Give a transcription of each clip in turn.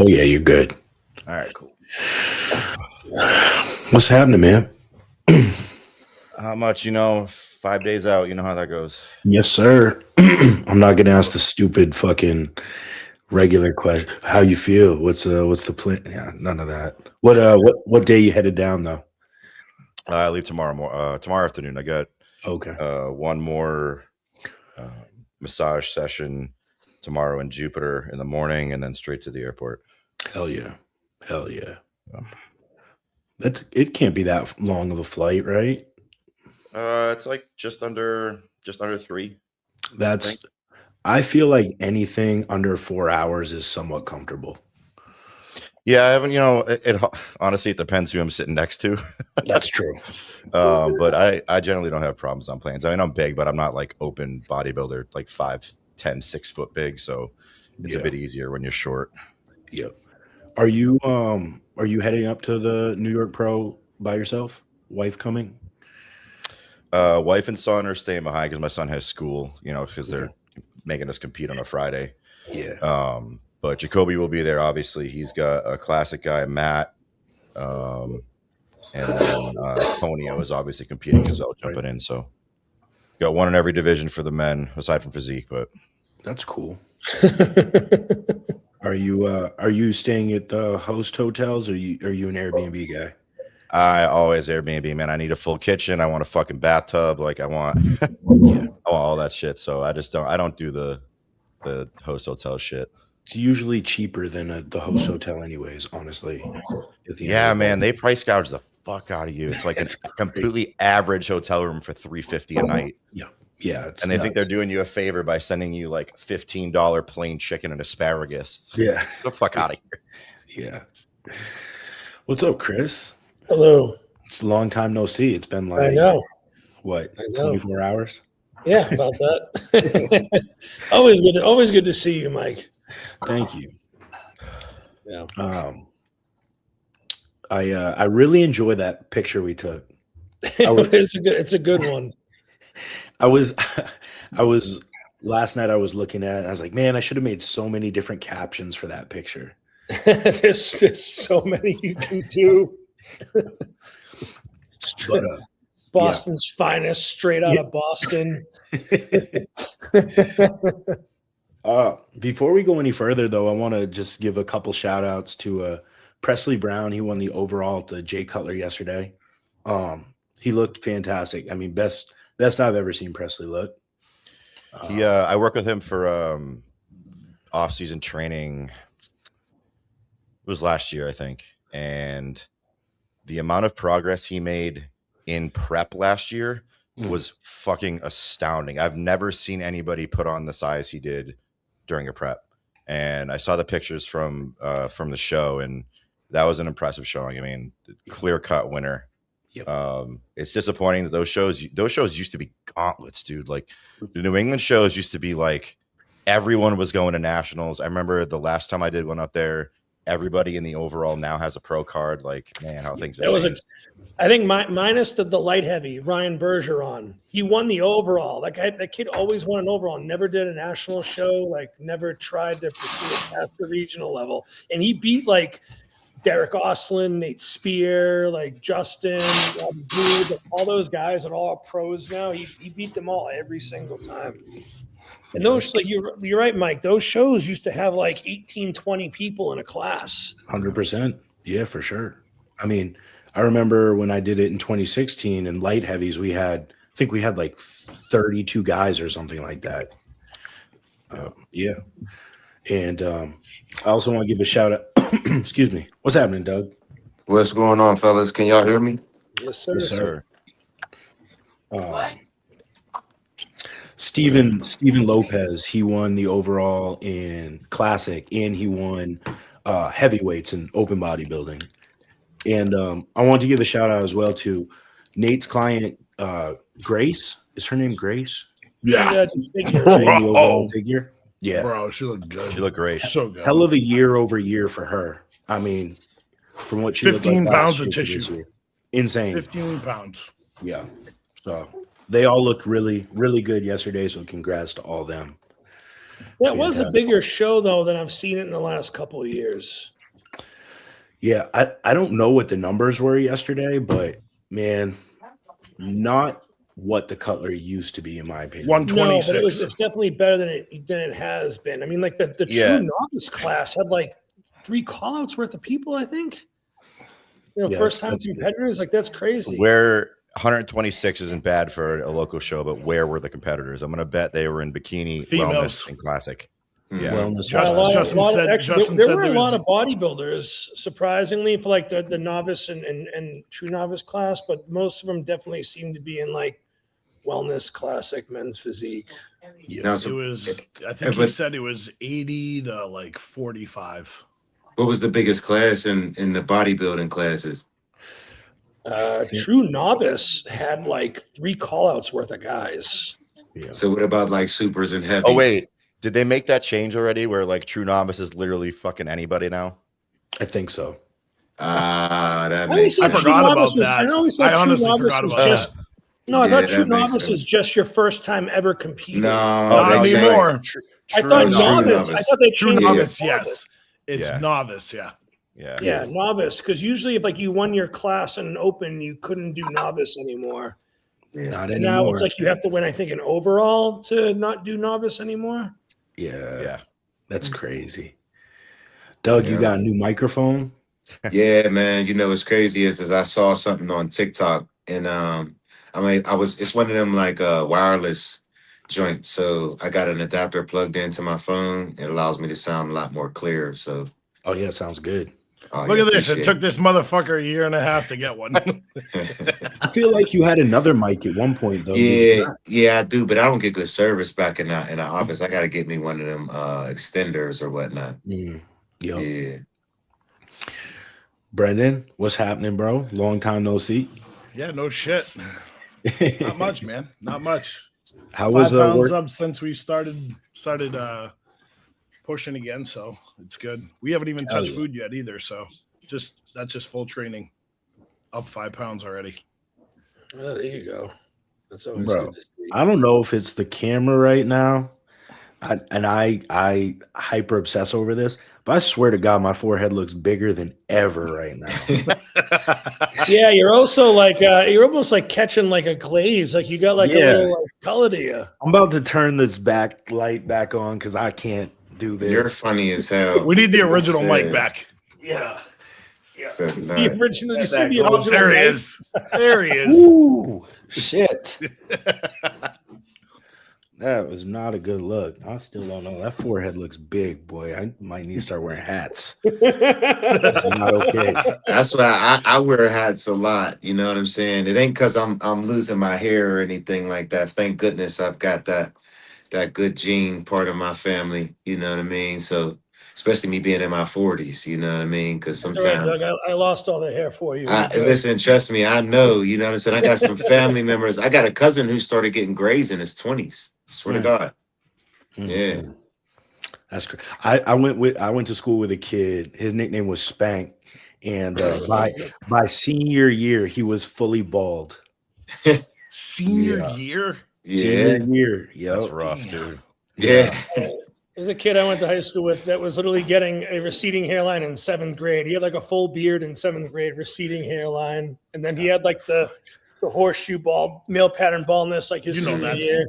Oh yeah, you're good. All right, cool. What's happening, man? How much? 5 days out. You know how that goes. Yes, sir. I'm not gonna ask the stupid fucking regular question. How you feel? What's the plan? Yeah, none of that. What day you headed down though? I leave tomorrow afternoon. I got Okay. one more massage session tomorrow in Jupiter in the morning, and then straight to the airport. Hell yeah. Hell yeah. It can't be that long of a flight, right? It's like just under 3. I feel like anything under 4 hours is somewhat comfortable. Yeah, I haven't. It honestly, it depends who I'm sitting next to. That's true. But I generally don't have problems on planes. I mean, I'm big, but I'm not like open bodybuilder, like 5'10", 6 foot big. So it's a bit easier when you're short. Yep. Are you heading up to the New York Pro by yourself? Wife coming? Wife and son are staying behind because my son has school, because they're making us compete on a Friday. Yeah. But Jacoby will be there. Obviously, he's got a classic guy, Matt, and then Tonio is obviously competing as well, jumping in. So got one in every division for the men, aside from physique. But that's cool. Are you staying at the host hotels, or are you an Airbnb guy? I always Airbnb, man. I need a full kitchen. I want a fucking bathtub. Like I want all that shit. So I don't do the host hotel shit. It's usually cheaper than the host hotel anyways, honestly. Yeah, man. They price gouge the fuck out of you. It's like a completely average hotel room for $350 a night. Yeah. And they think they're doing you a favor by sending you like $15 plain chicken and asparagus. Yeah. Get the fuck out of here. Yeah. What's up, Chris? Hello. It's a long time no see. It's been like, I know. What, 24 hours? Yeah, about that. always good to see you, Mike. Thank you. Yeah. I really enjoy that picture we took. It's a good one. I was last night I was looking at it and I was like, man, I should have made so many different captions for that picture. There's so many you can do. Boston's finest, straight out of Boston. Before we go any further, though, I want to just give a couple shout outs to Presley Brown. He won the overall at the Jay Cutler yesterday. He looked fantastic. I mean, best I've ever seen Presley look. I work with him for off-season training. It was last year, I think, and the amount of progress he made in prep last year was fucking astounding. I've never seen anybody put on the size he did during a prep, and I saw the pictures from the show, and that was an impressive showing. I mean, clear-cut winner. Yep. It's disappointing that those shows used to be gauntlets, dude. Like the New England shows used to be like everyone was going to nationals. I remember the last time I did one up there, everybody in the overall now has a pro card. Like, man, how things have changed. I think minus the light heavy, Ryan Bergeron. He won the overall. That kid always won an overall, never did a national show, like never tried to pursue it past the regional level. And he beat like Derek Oslin, Nate Spear, like Justin, all those guys are all pros now. He beat them all every single time. And those, like you're right, Mike, those shows used to have like 18, 20 people in a class. 100%. Yeah, for sure. I mean, I remember when I did it in 2016 in light heavies, I think we had like 32 guys or something like that. Yeah. And I also want to give a shout out. Excuse me. What's happening, Doug? What's going on, fellas? Can y'all hear me? Yes, sir. Yes, sir. Steven Lopez, he won the overall in classic, and he won heavyweights in open bodybuilding. And I want to give a shout out as well to Nate's client, Grace. Is her name Grace? Yeah. Figure. Yeah. Bro, she looked good. She looked great. So good. Hell of a year over year for her. I mean, from what she 15 looked like pounds of tissue. Insane. 15 pounds. Yeah. So they all looked really, really good yesterday. So congrats to all them. That was a fantastic. bigger show though than I've seen it in the last couple of years. Yeah, I don't know what the numbers were yesterday, but man, not what the Cutler used to be, in my opinion. No, but 126. it's definitely better than it has been. I mean, like the Yeah. true novice class had like 3 call-outs worth of people, I think. You know, Yeah, first time that's good. competitors, like that's crazy. Where 126 isn't bad for a local show, but where were the competitors? I'm gonna bet they were in bikini, Females. wellness, and classic. Yeah. Wellness. Justin said there were there a lot was- of bodybuilders, surprisingly, for like the novice and true novice class, but most of them definitely seem to be in like wellness, classic, men's physique. Now, It so was, I think he but said it was 80 to like 45. what was the biggest class in the bodybuilding classes? True novice had like 3 call-outs worth of guys. Yeah. So what about like supers and heavies? Oh wait, did they make that change already? Where like true novice is literally fucking anybody now? I think so. That I always makes thought I sense. true forgot novice about that. I always I thought true honestly novice forgot was about just. that. No, I Yeah, thought that true makes novice was sense. just your first time ever competing. No, Not they changed- anymore. I True thought true novice. I novice. thought they True changed Yeah. novice, yes. It's Yeah. novice, yeah. Yeah. Yeah, novice. Because usually, if like you won your class in an open, you couldn't do novice anymore. Not And now anymore. it's like you have to win, I think, an overall to not do novice anymore. Yeah, Yeah. that's crazy. Doug, you Yeah. got a new microphone? Yeah, man. You know what's crazy is I saw something on TikTok and it's one of them like wireless joints. So I got an adapter plugged into my phone. It allows me to sound a lot more clear. So Oh yeah, sounds good. Look at this. It took this mother-fucker a year and a half to get one. I feel like you had another mic at one point though. did you Yeah, not? yeah, I do, but I don't get good service back in the office. I gotta get me one of them extenders or whatnot. Mm. Yo, Yeah. Brendan, what's happening, bro? Long time no see. Yeah, no shit. Not much, man. Not much. How was 5 the pounds work? up since we started pushing again, so it's good. We haven't even Hell touched yeah. food yet either, so that's just full training. Up 5 pounds already. Oh, there you go. That's always Bro, good to see. I don't know if it's the camera right now, I hyper obsess over this, but I swear to God, my forehead looks bigger than ever right now. Yeah, you're also like you're almost like catching like a glaze. Like you got like a Yeah. little like, color to you. I'm about to turn this back light back on because I can't do this. You're funny as hell. We need the original mic Said- back. Yeah. said, The nah. original, you see that the go. Oh, original. there he mic? is. There he is. Ooh, shit. That was not a good look. I still don't know. That forehead looks big, boy. I might need to start wearing hats. It's not okay. That's why I wear hats a lot. You know what I'm saying? It ain't because I'm losing my hair or anything like that. Thank goodness I've got that good gene part of my family. You know what I mean? So especially me being in my 40s. You know what I mean? Because That's all right, sometimes. Doug. I lost all the hair for you. Listen, trust me, I know. You know what I'm saying? I got some family members. I got a cousin who started getting grays in his 20s. Swear to God. Yeah. That's great. I went to school with a kid. His nickname was Spank, and by senior year, he was fully bald. Senior Yeah. year? Yeah. Senior year, yep. That's rough, Damn. dude. Yeah. There's a kid I went to high school with that was literally getting a receding hairline in 7th grade. He had like a full beard in 7th grade, receding hairline, and then he had like the horseshoe bald, male pattern baldness like his You know, senior year.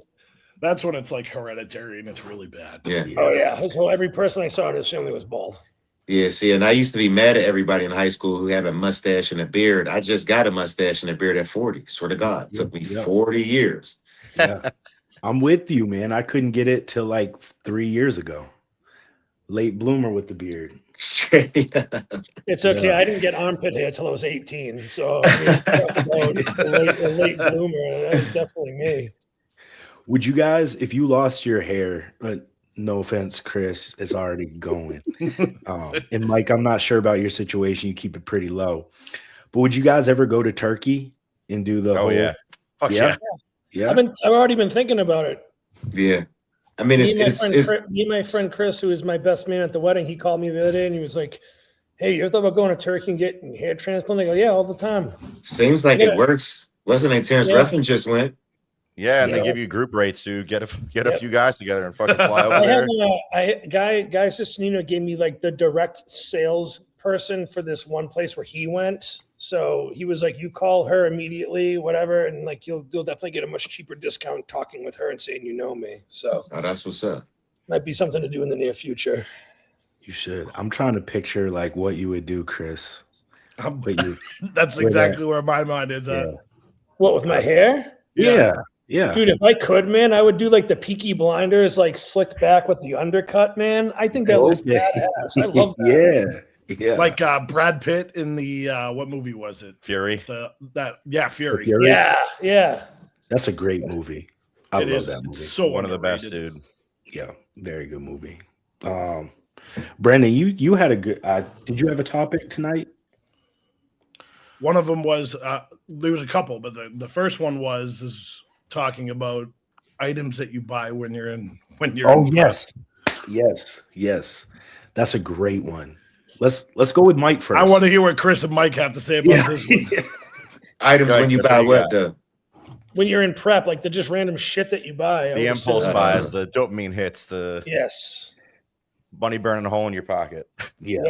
that's when it's like hereditary and it's really bad. Yeah. Oh yeah, so every person I saw in his family was bald. Yeah, see, and I used to be mad at everybody in high school who had a mustache and a beard. I just got a mustache and a beard at 40. Swear to God. It took me Yeah. 40 years. Yeah. I'm with you, man. I couldn't get it till like 3 years ago. Late bloomer with the beard. Straight up. It's okay. Yeah. I didn't get armpit hair till I was 18. So I mean, talk about a late bloomer. That was definitely me. Would you guys, if you lost your hair, no offense, Chris, it's already going. And Mike, I'm not sure about your situation. You keep it pretty low. But would you guys ever go to Turkey and do the Oh whole? yeah. Fuck Yeah. yeah. Yeah. I've already been thinking about it. Yeah. I mean, Me and it's my friend Chris, who was my best man at the wedding, he called me the other day and he was like, "Hey, you ever thought about going to Turkey and getting hair transplant?" I go, "Yeah, all the time." seems like Yeah. it works. Wasn't it Terrence Yeah. Ruffin just went? Yeah, and Yeah. they give you group rates to get a Yep. few guys together and fucking fly over I there. had guy Sistinino gave me like the direct sales person for this one place where he went. So he was like, you call her immediately, whatever, and like you'll definitely get a much cheaper discount talking with her and saying you know me. So Oh, that's what's up. might be something to do in the near future. You should. I'm trying to picture like what you would do, Chris. What you, That's Where exactly where my mind is at. yeah. What with my hair? Yeah. Yeah. Dude, if I could, man, I would do like the Peaky Blinders, like slicked back with the undercut, man. I think that looks Okay. badass. I love that. Yeah. Like Brad Pitt in the what movie was it? Fury. Fury. Fury? Yeah. That's a great movie. I It love is. that movie. It's so One of the best, underrated. dude. Yeah, very good movie. Brandon, you had a good. Did you have a topic tonight? One of them was there was a couple, but the first one is talking about items that you buy when you're in Oh in yes. That's a great one. Let's go with Mike first. I want to hear what Chris and Mike have to say about this one. Items Go ahead, when you Chris, buy what you what got? though? When you're in prep, like the just random shit that you buy. I The would impulse assume- buys, the dopamine hits, the Yes. bunny burning a hole in your pocket. Yeah.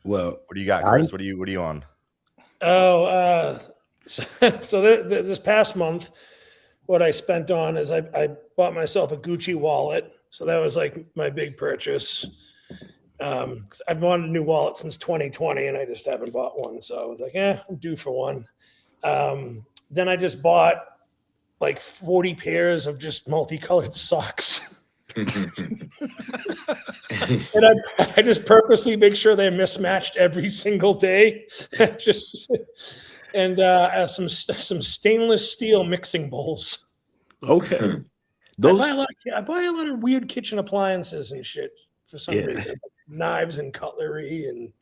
Well, What do you got, Chris? What are you on? Oh, so this past month, what I spent on is I bought myself a Gucci wallet. So that was like my big purchase. 'Cause I've wanted a new wallet since 2020 and I just haven't bought one. So I was like, I'm due for one. Then I just bought like 40 pairs of just multicolored socks. And I just purposely make sure they're mismatched every single day. Just and some stainless steel mixing bowls. okay. I Those buy a lot of weird kitchen appliances and shit for some Yeah. reason, knives and cutlery and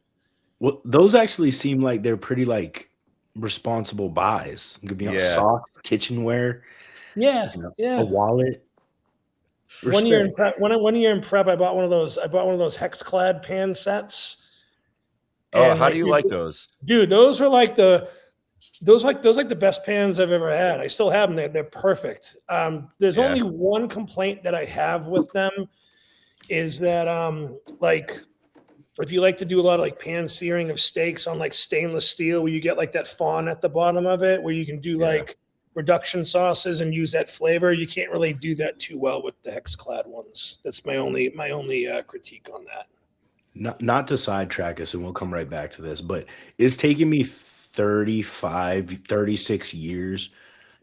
well, those actually seem like they're pretty like responsible buys. Could be Yeah. socks, kitchenware, yeah. a wallet. One year in Respect. prep, one year in prep, I bought one of those Hexclad pan sets. Oh, And, how do you dude, like those? Dude, those are like the best pans I've ever had. I still have them. They're perfect. There's Yeah. only one complaint that I have with them is that like if you like to do a lot of like pan searing of steaks on like stainless steel where you get like that fawn at the bottom of it where you can do like reduction sauces and use that flavor, you can't really do that too well with the Hexclad ones. That's my only critique on that. Not to sidetrack us, and we'll come right back to this, but it's taken me 36 years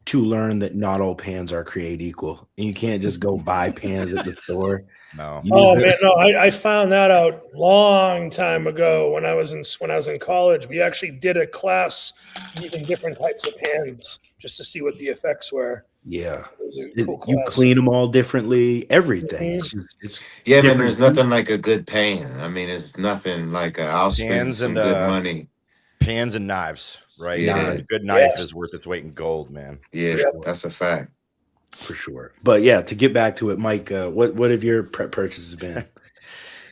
to learn that not all pans are created equal. And you can't just go buy pans at the store. No. Oh man, no, I found that out long time ago when I was in college. We actually did a class using different types of pans just to see what the effects were. Yeah. It was a cool You class. clean them all differently, everything. It's just, it's Yeah, man, different. there's nothing like a good pan. I mean, it's nothing like I'll spend Pans some and, good money. Pans and knives, right? Yeah. A good knife Yes. is worth its weight in gold, man. Yeah, Yep. that's a fact. for sure. But yeah, to get back to it, Mike, what have your prep purchases been?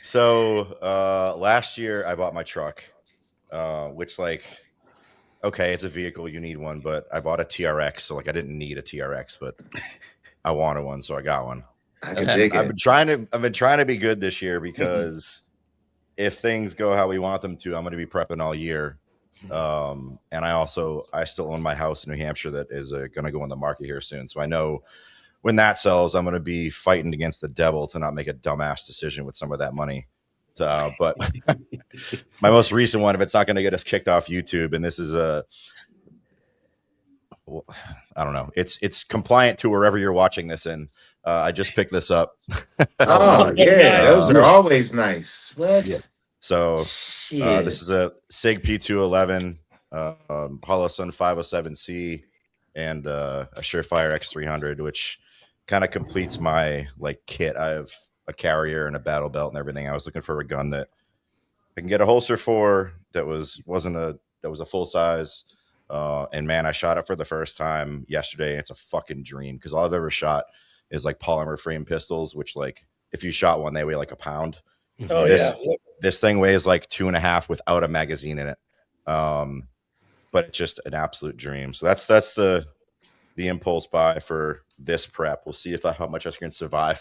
So last year I bought my truck, which like, okay, it's a vehicle, you need one, but I bought a TRX, so like I didn't need a TRX, but I wanted one, so I got one. I can And dig I've it. been trying to be good this year because if things go how we want them to, I'm going to be prepping all year. And I still own my house in New Hampshire that is going to go on the market here soon. So I know when that sells, I'm going to be fighting against the devil to not make a dumbass decision with some of that money. But my most recent one, if it's not going to get us kicked off YouTube, and this is I don't know, it's compliant to wherever you're watching this in. I just picked this up. Oh, yeah, those are always nice. What? Yeah. So Shit. this is a SIG P211, Holosun 507C, and a Surefire X300, which kind of completes my like kit. I have a carrier and a battle belt and everything. I was looking for a gun that I can get a holster for that was a full size. And man, I shot it for the first time yesterday. It's a fucking dream because all I've ever shot is like polymer frame pistols, which like if you shot one, they weigh like a pound. Oh This- yeah. This thing weighs like 2.5 without a magazine in it. but it's just an absolute dream. So that's the impulse buy for this prep. We'll see how much I can survive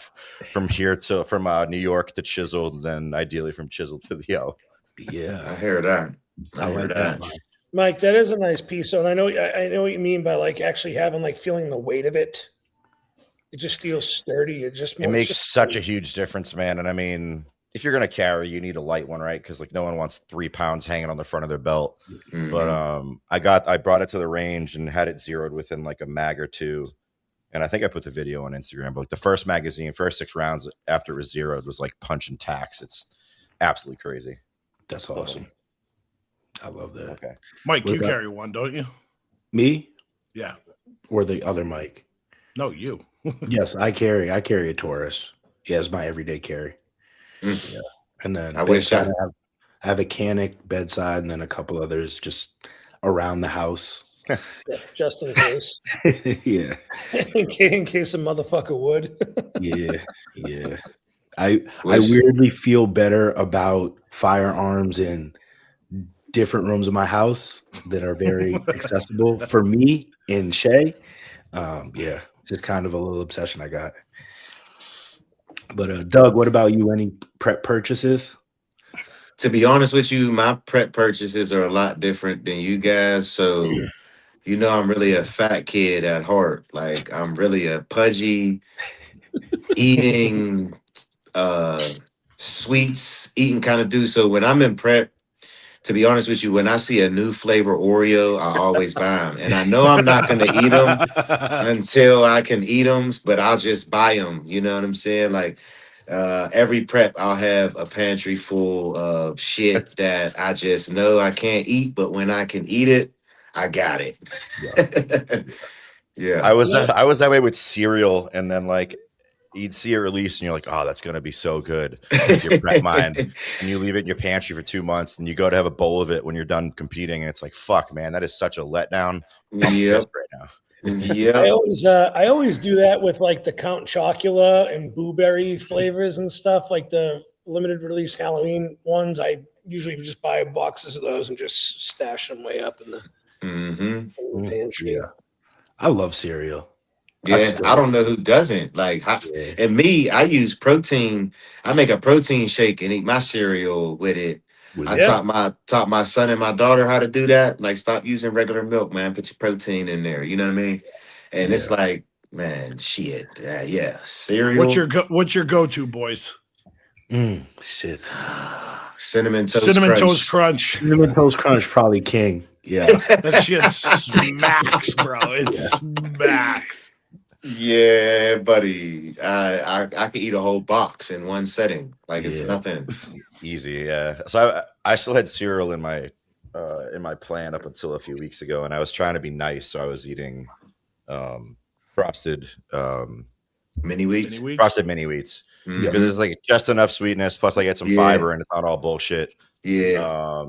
from here from New York to Chiseled, then ideally from Chiseled to the O. Yeah, I hear that. I hear like that. that. Mike, that is a nice piece. So I know what you mean by like actually having like feeling the weight of it. It just feels sturdy. It makes such a huge difference, man. And I mean, if you're gonna carry, you need a light one, right? Because like no one wants 3 pounds hanging on the front of their belt. Mhm. But I brought it to the range and had it zeroed within like a mag or two. And I think I put the video on Instagram. But like the first 6 rounds after it was zeroed was like punch and tacks. It's absolutely crazy. That's awesome. I love that. Okay, Mike, you carry one, don't you? Me Yeah. or the other Mike? No, you. Yes, I carry a Taurus. Yeah, it's my everyday carry. Mm. Yeah, and then I wish bedside, I have a Canic bedside, and then a couple others just around the house. just in case. Yeah, in case a motherfucker would. yeah. I weirdly feel better about firearms in different rooms of my house that are very accessible for me and Shay. Yeah, just kind of a little obsession I got. But Doug, what about you? Any prep purchases? To be honest with you, my prep purchases are a lot different than you guys. So, I'm really a fat kid at heart. Like I'm really a pudgy, eating sweets, eating kind of dude. So when I'm in prep, to be honest with you, when I see a new flavor Oreo, I always buy them. And I know I'm not going to eat them until I can eat them, but I'll just buy them. You know what I'm saying? Like every prep, I'll have a pantry full of shit that I just know I can't eat, but when I can eat it, I got it. Yeah. I was that way with cereal, and then like you'd see a release and you're like, oh, that's going to be so good with your prep mind. And you leave it in your pantry for 2 months and you go to have a bowl of it when you're done competing. And it's like, fuck, man, that is such a letdown. Yep. Right now. Yeah. I always do that with like the Count Chocula and blueberry flavors and stuff, like the limited release Halloween ones. I usually just buy boxes of those and just stash them way up in the, in the pantry. Yeah. I love cereal. Yeah, I don't know who doesn't. Like, and me, I use protein. I make a protein shake and eat my cereal with it. I taught my son and my daughter how to do that. Like, stop using regular milk, man. Put your protein in there. You know what I mean? And it's like, man, shit. Yeah, cereal. What's your go-to, boys? Shit. Cinnamon Toast Crunch. Cinnamon Toast Crunch, probably king. Yeah. That shit smacks, bro. It smacks. Yeah, buddy. I could eat a whole box in one setting. Like it's nothing. Easy, yeah. So I still had cereal in my plan up until a few weeks ago, and I was trying to be nice, so I was eating frosted mini wheats. Frosted mini wheats. Because it's like just enough sweetness, plus I get some fiber and it's not all bullshit. Yeah.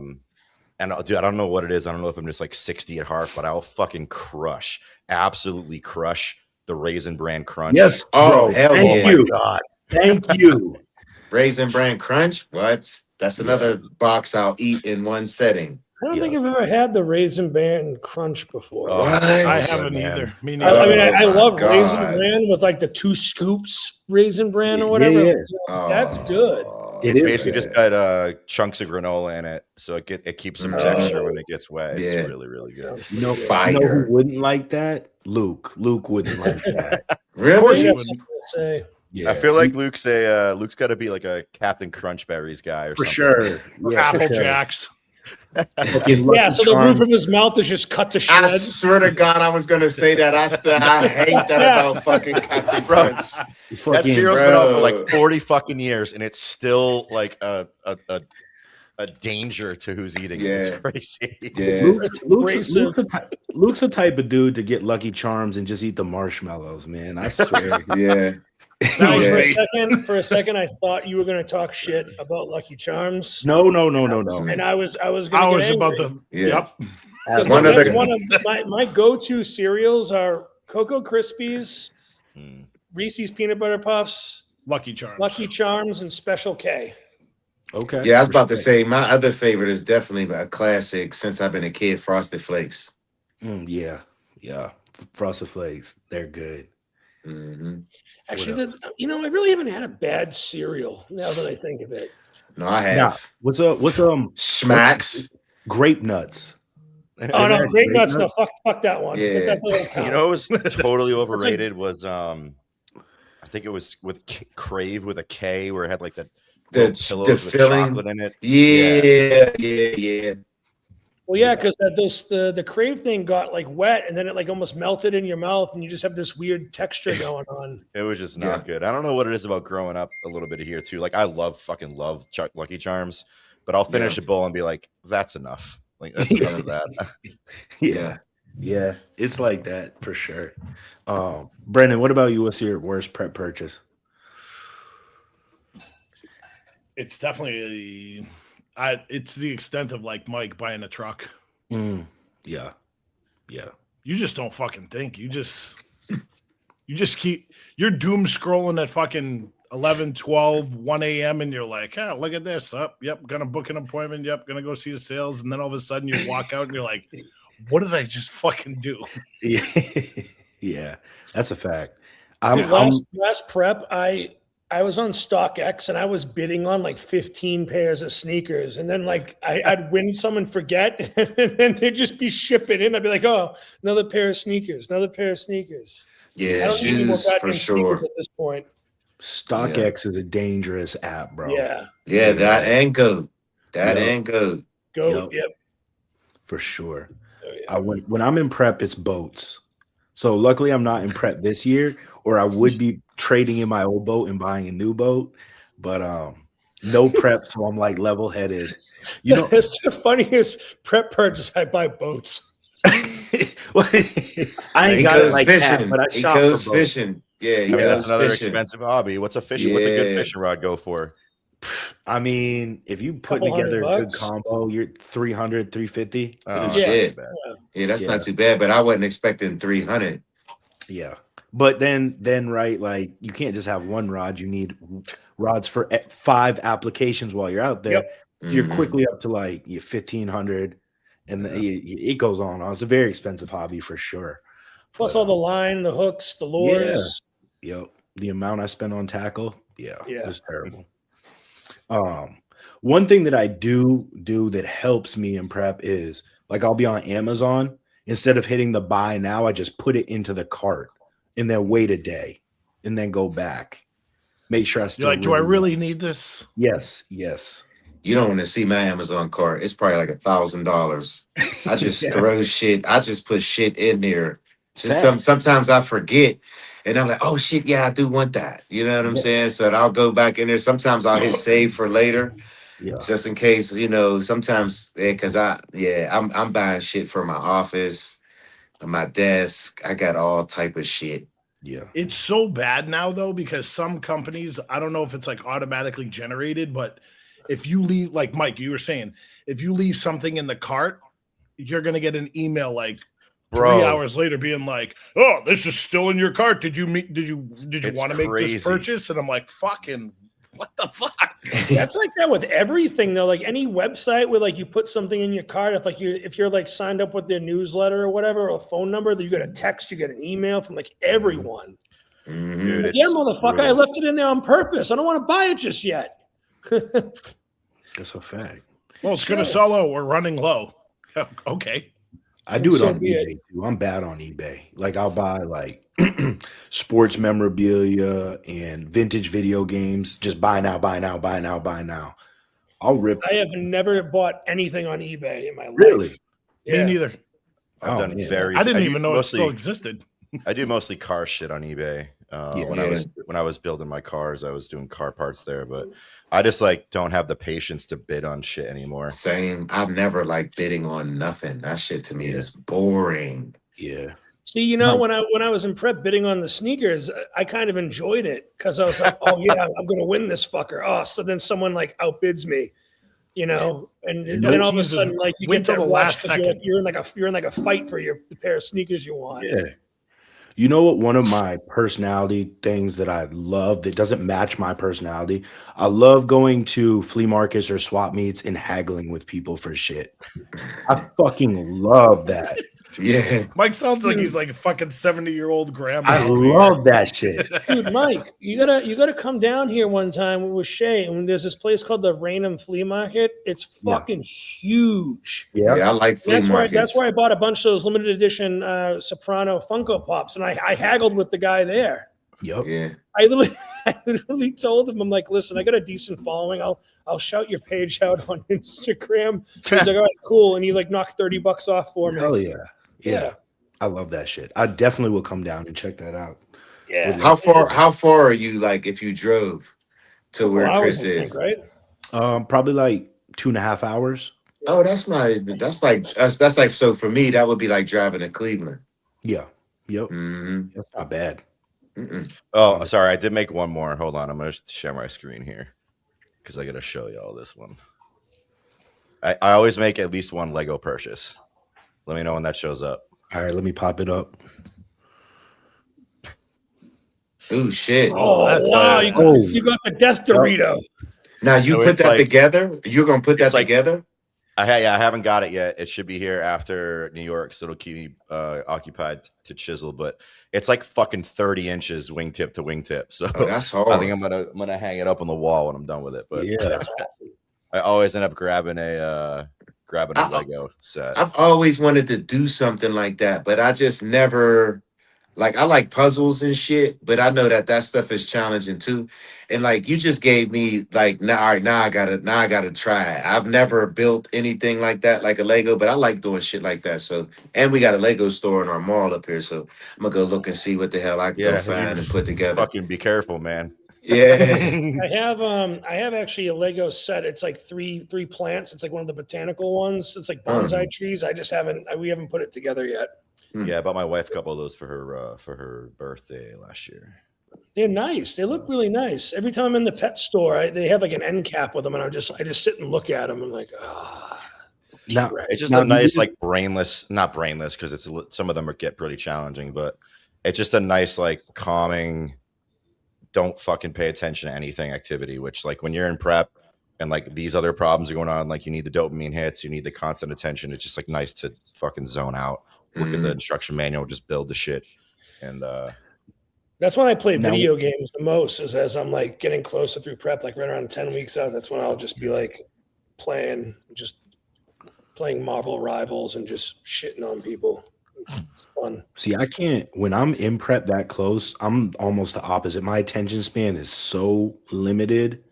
And dude, I don't know what it is. I don't know if I'm just like 60 at heart, but I'll fucking absolutely crush the Raisin Bran Crunch. Yes. Oh, hell yeah. My God. Thank you. Raisin Bran Crunch? What? That's another box I'll eat in one setting. I don't think I've ever had the Raisin Bran Crunch before. Oh, what? I haven't either. Me neither. I mean, I love Raisin Bran with like the 2 scoops Raisin Bran or whatever. Yeah. That's good. It's basically just got chunks of granola in it, so it keeps some texture when it gets wet. It's really, really good. You know who wouldn't like that? Luke. Luke wouldn't like that. Really? Say. Yeah. I feel like Luke's got to be like a Captain Crunchberries guy or for something. sure. Yeah, Apple Jacks. Yeah, so the roof of his mouth is just cut to shreds. I swear to God, I was gonna say that. I hate that about fucking Captain Crunch. That cereal's been out for like 40 fucking years, and it's still like a danger to who's eating it. It's crazy. Yeah. Luke's the type of dude to get Lucky Charms and just eat the marshmallows, man. I swear. Yeah. For a second, I thought you were going to talk shit about Lucky Charms. No. And I was about to. Yeah. Yep. One of my go-to cereals are Cocoa Krispies, Reese's Peanut Butter Puffs, Lucky Charms, and Special K. Okay. Yeah, I was about to Respect. say my other favorite is definitely a classic since I've been a kid. Frosted Flakes. Yeah. Yeah. Frosted Flakes. They're good. Hmm. Actually, else? I really haven't had a bad cereal now that I think of it. No, I Now, have what's what's Smacks. grape nuts? Oh Ever no, had grape grape nuts, no, nuts? fuck that one. Yeah, That doesn't You count. know, what was totally That's like overrated was I think it was with Crave with a K, where it had like the the little the pillows with filling. chocolate in it. Yeah, Yeah. well, yeah, because the crave thing got like wet and then it like almost melted in your mouth and you just have this weird texture going on. it was just Yeah. not good. I don't know what it is about growing up a little bit here too. Like I fucking love Lucky Charms, but I'll finish Yeah. a bowl and be like, that's enough. Like that's enough of that. Yeah. Yeah. It's like that for sure. Brendan, what about you? What's your worst prep purchase? It's definitely it's the extent of like Mike buying a truck. Yeah. Yeah. You just don't fucking think. You just keep you're doom scrolling at fucking 11, 12, 1 a.m. and you're like, oh, look at this. Up, yep, gonna book an appointment. Yep, gonna go see the sales. And then all of a sudden you walk out and you're like, what did I just fucking do? Yeah. Yeah. That's a fact. Dude, I'm last prep, I was on StockX and I was bidding on like 15 pairs of sneakers, and then like I'd win some and forget, and then they'd just be shipping in. I'd be like, oh, another pair of sneakers, another pair of sneakers. I Yeah, don't need any more shoes for goddamn sneakers sure. at this point. StockX is a dangerous app, bro. Yeah, Yeah, that and goat. That Yup. and goat. go. Yup. Yep. For sure. Oh, yeah. When I'm in prep, it's boats. So luckily I'm not in prep this year, or I would be trading in my old boat and buying a new boat. But no prep, so I'm like level headed. You know, It's the funniest prep purchase. I buy boats. well, I ain't He got it goes like fishing. that, but I He shop goes for boats. fishing. Yeah, I he mean, that's goes another fishing. expensive hobby. What's a good Yeah. fishing rod go for? I mean, if you put Couple together a good $100. combo, you're 300, 350. Oh, Oh, that's Yeah. not shit. too bad. Yeah, that's Yeah. not too bad, but I wasn't expecting 300. Yeah. But then right, like you can't just have one rod. You need rods for 5 applications while you're out there. Yep. So you're Mhm. quickly up to like 1,500, and it goes on. It's a very expensive hobby for sure. Plus But, all the line, the hooks, the lures. Yep. The amount I spent on tackle, Yeah. it was terrible. One thing that I do that helps me in prep is like I'll be on Amazon. Instead of hitting the buy now, I just put it into the cart and then wait a day and then go back. Make sure I still You're like, do I really need this? Yes. You don't want to see my Amazon cart. It's probably like $1,000. I just Yeah. throw shit. I just put shit in there. Just Fact. sometimes I forget, and I'm like, oh shit, yeah, I do want that. You know what I'm Yeah. saying? So I'll go back in there. Sometimes I'll hit save for later, Yeah. just in case. Sometimes because I'm buying shit for my office, my desk. I got all type of shit. Yeah. It's so bad now though, because some companies, I don't know if it's like automatically generated, but if you leave, like Mike, you were saying, if you leave something in the cart, you're gonna get an email like 3 hours later being like, oh, this is still in your cart. Did you want to make this purchase? And I'm like, fucking what the fuck? That's like that with everything though. Like any website where like you put something in your cart, if you're like signed up with their newsletter or whatever, or a phone number, that you get a text, you get an email from like everyone. Mhm. Dude, Yeah, it's motherfucker, brutal. I left it in there on purpose. I don't want to buy it just yet. That's a fact. Well, it's gonna sell out. We're running low. Okay. I do it So on be it. eBay too. I'm bad on eBay. Like I'll buy like sports memorabilia and vintage video games. Just buy now. I'll rip. I have never bought anything on eBay in my life. Really? Yeah. Me neither. I've Oh, done man. very. I didn't do even know it still mostly. existed. I do mostly car shit on eBay. When I was building my cars, I was doing car parts there, but I just like don't have the patience to bid on shit anymore. Same. I've never liked bidding on nothing. That shit to me is boring. Yeah. See, when I was in prep bidding on the sneakers, I kind of enjoyed it because I was like, oh yeah, I'm gonna win this fucker. Oh, so then someone like outbids me, and then all of a Jesus, sudden like you wait get till that the rush last 'cause second. you're in like a fight for the pair of sneakers you want. Yeah. You know what? One of my personality things that I love that doesn't match my personality. I love going to flea markets or swap meets and haggling with people for shit. I fucking love that. Yeah. Mike sounds like Dude. he's like a fucking 70-year-old grandma. I over here. love that shit. Dude, Mike, you gotta come down here one time with Shay, and there's this place called the Raynham Flea Market. It's Yeah. fucking huge. Yeah. Yeah, I like flea That's markets. where I bought a bunch of those limited edition Soprano Funko Pops, and I haggled with the guy there. Yep. Yeah. I literally told him, I'm like, listen, I got a decent following. I'll shout your page out on Instagram. He's like, all right, cool, and he like knocked $30 off for me. Hell yeah. Yeah. Yeah. I love that shit. I definitely will come down and check that out. Yeah. How far are you like if you drove to where Hours, Chris I is? think, right? Probably like 2.5 hours. Oh, that's not even. That's like so for me that would be like driving to Cleveland. Yeah. Yep. Mm-hmm. That's not bad. Oh, sorry. I did make one more. Hold on. I'm going to share my screen here because I got to show you all this one. I always make at least one Lego purchase. Let me know when that shows up. All right, let me pop it up. Ooh, shit. Oh, that's wow. fine. You got the Death Dorito. Now you So put it's that like- together? You're gonna put that it's like- together? I haven't got it yet. It should be here after New York, so it'll keep me occupied to chisel. But it's like fucking 30 inches wingtip to wingtip. So Oh, that's hard. I think I'm gonna hang it up on the wall when I'm done with it. But Yeah. I always end up grabbing a I- Lego set. I've always wanted to do something like that, but I just never like I like puzzles and shit, but I know that stuff is challenging too. And like you just gave me like now, all right, now I gotta try it. I've never built anything like that, like a Lego, but I like doing shit like that. So and we got a Lego store in our mall up here. So I'm gonna go look and see what the hell I can go find and put together. Fucking be careful, man. Yeah. I have actually a Lego set. It's like three plants. It's like one of the botanical ones. It's like bonsai trees. We haven't put it together yet. Yeah, I bought my wife a couple of those for her birthday last year. They're nice. They look really nice. Every time I'm in the pet store, they have like an end cap with them, and I just sit and look at them. I'm like, Now, It's just Now, a nice, you- like not brainless, because it's some of them get pretty challenging, but it's just a nice, like calming, don't fucking pay attention to anything activity. Which, like, when you're in prep and like these other problems are going on, like you need the dopamine hits, you need the constant attention. It's just like nice to fucking zone out, look at the instruction manual, just build the shit, and that's when I play Now- video games the most. Is as I'm like getting closer through prep, like right around 10 weeks out. That's when I'll just be like playing Marvel Rivals and just shitting on people. It's fun. See, I can't, when I'm in prep that close, I'm almost the opposite. My attention span is so limited.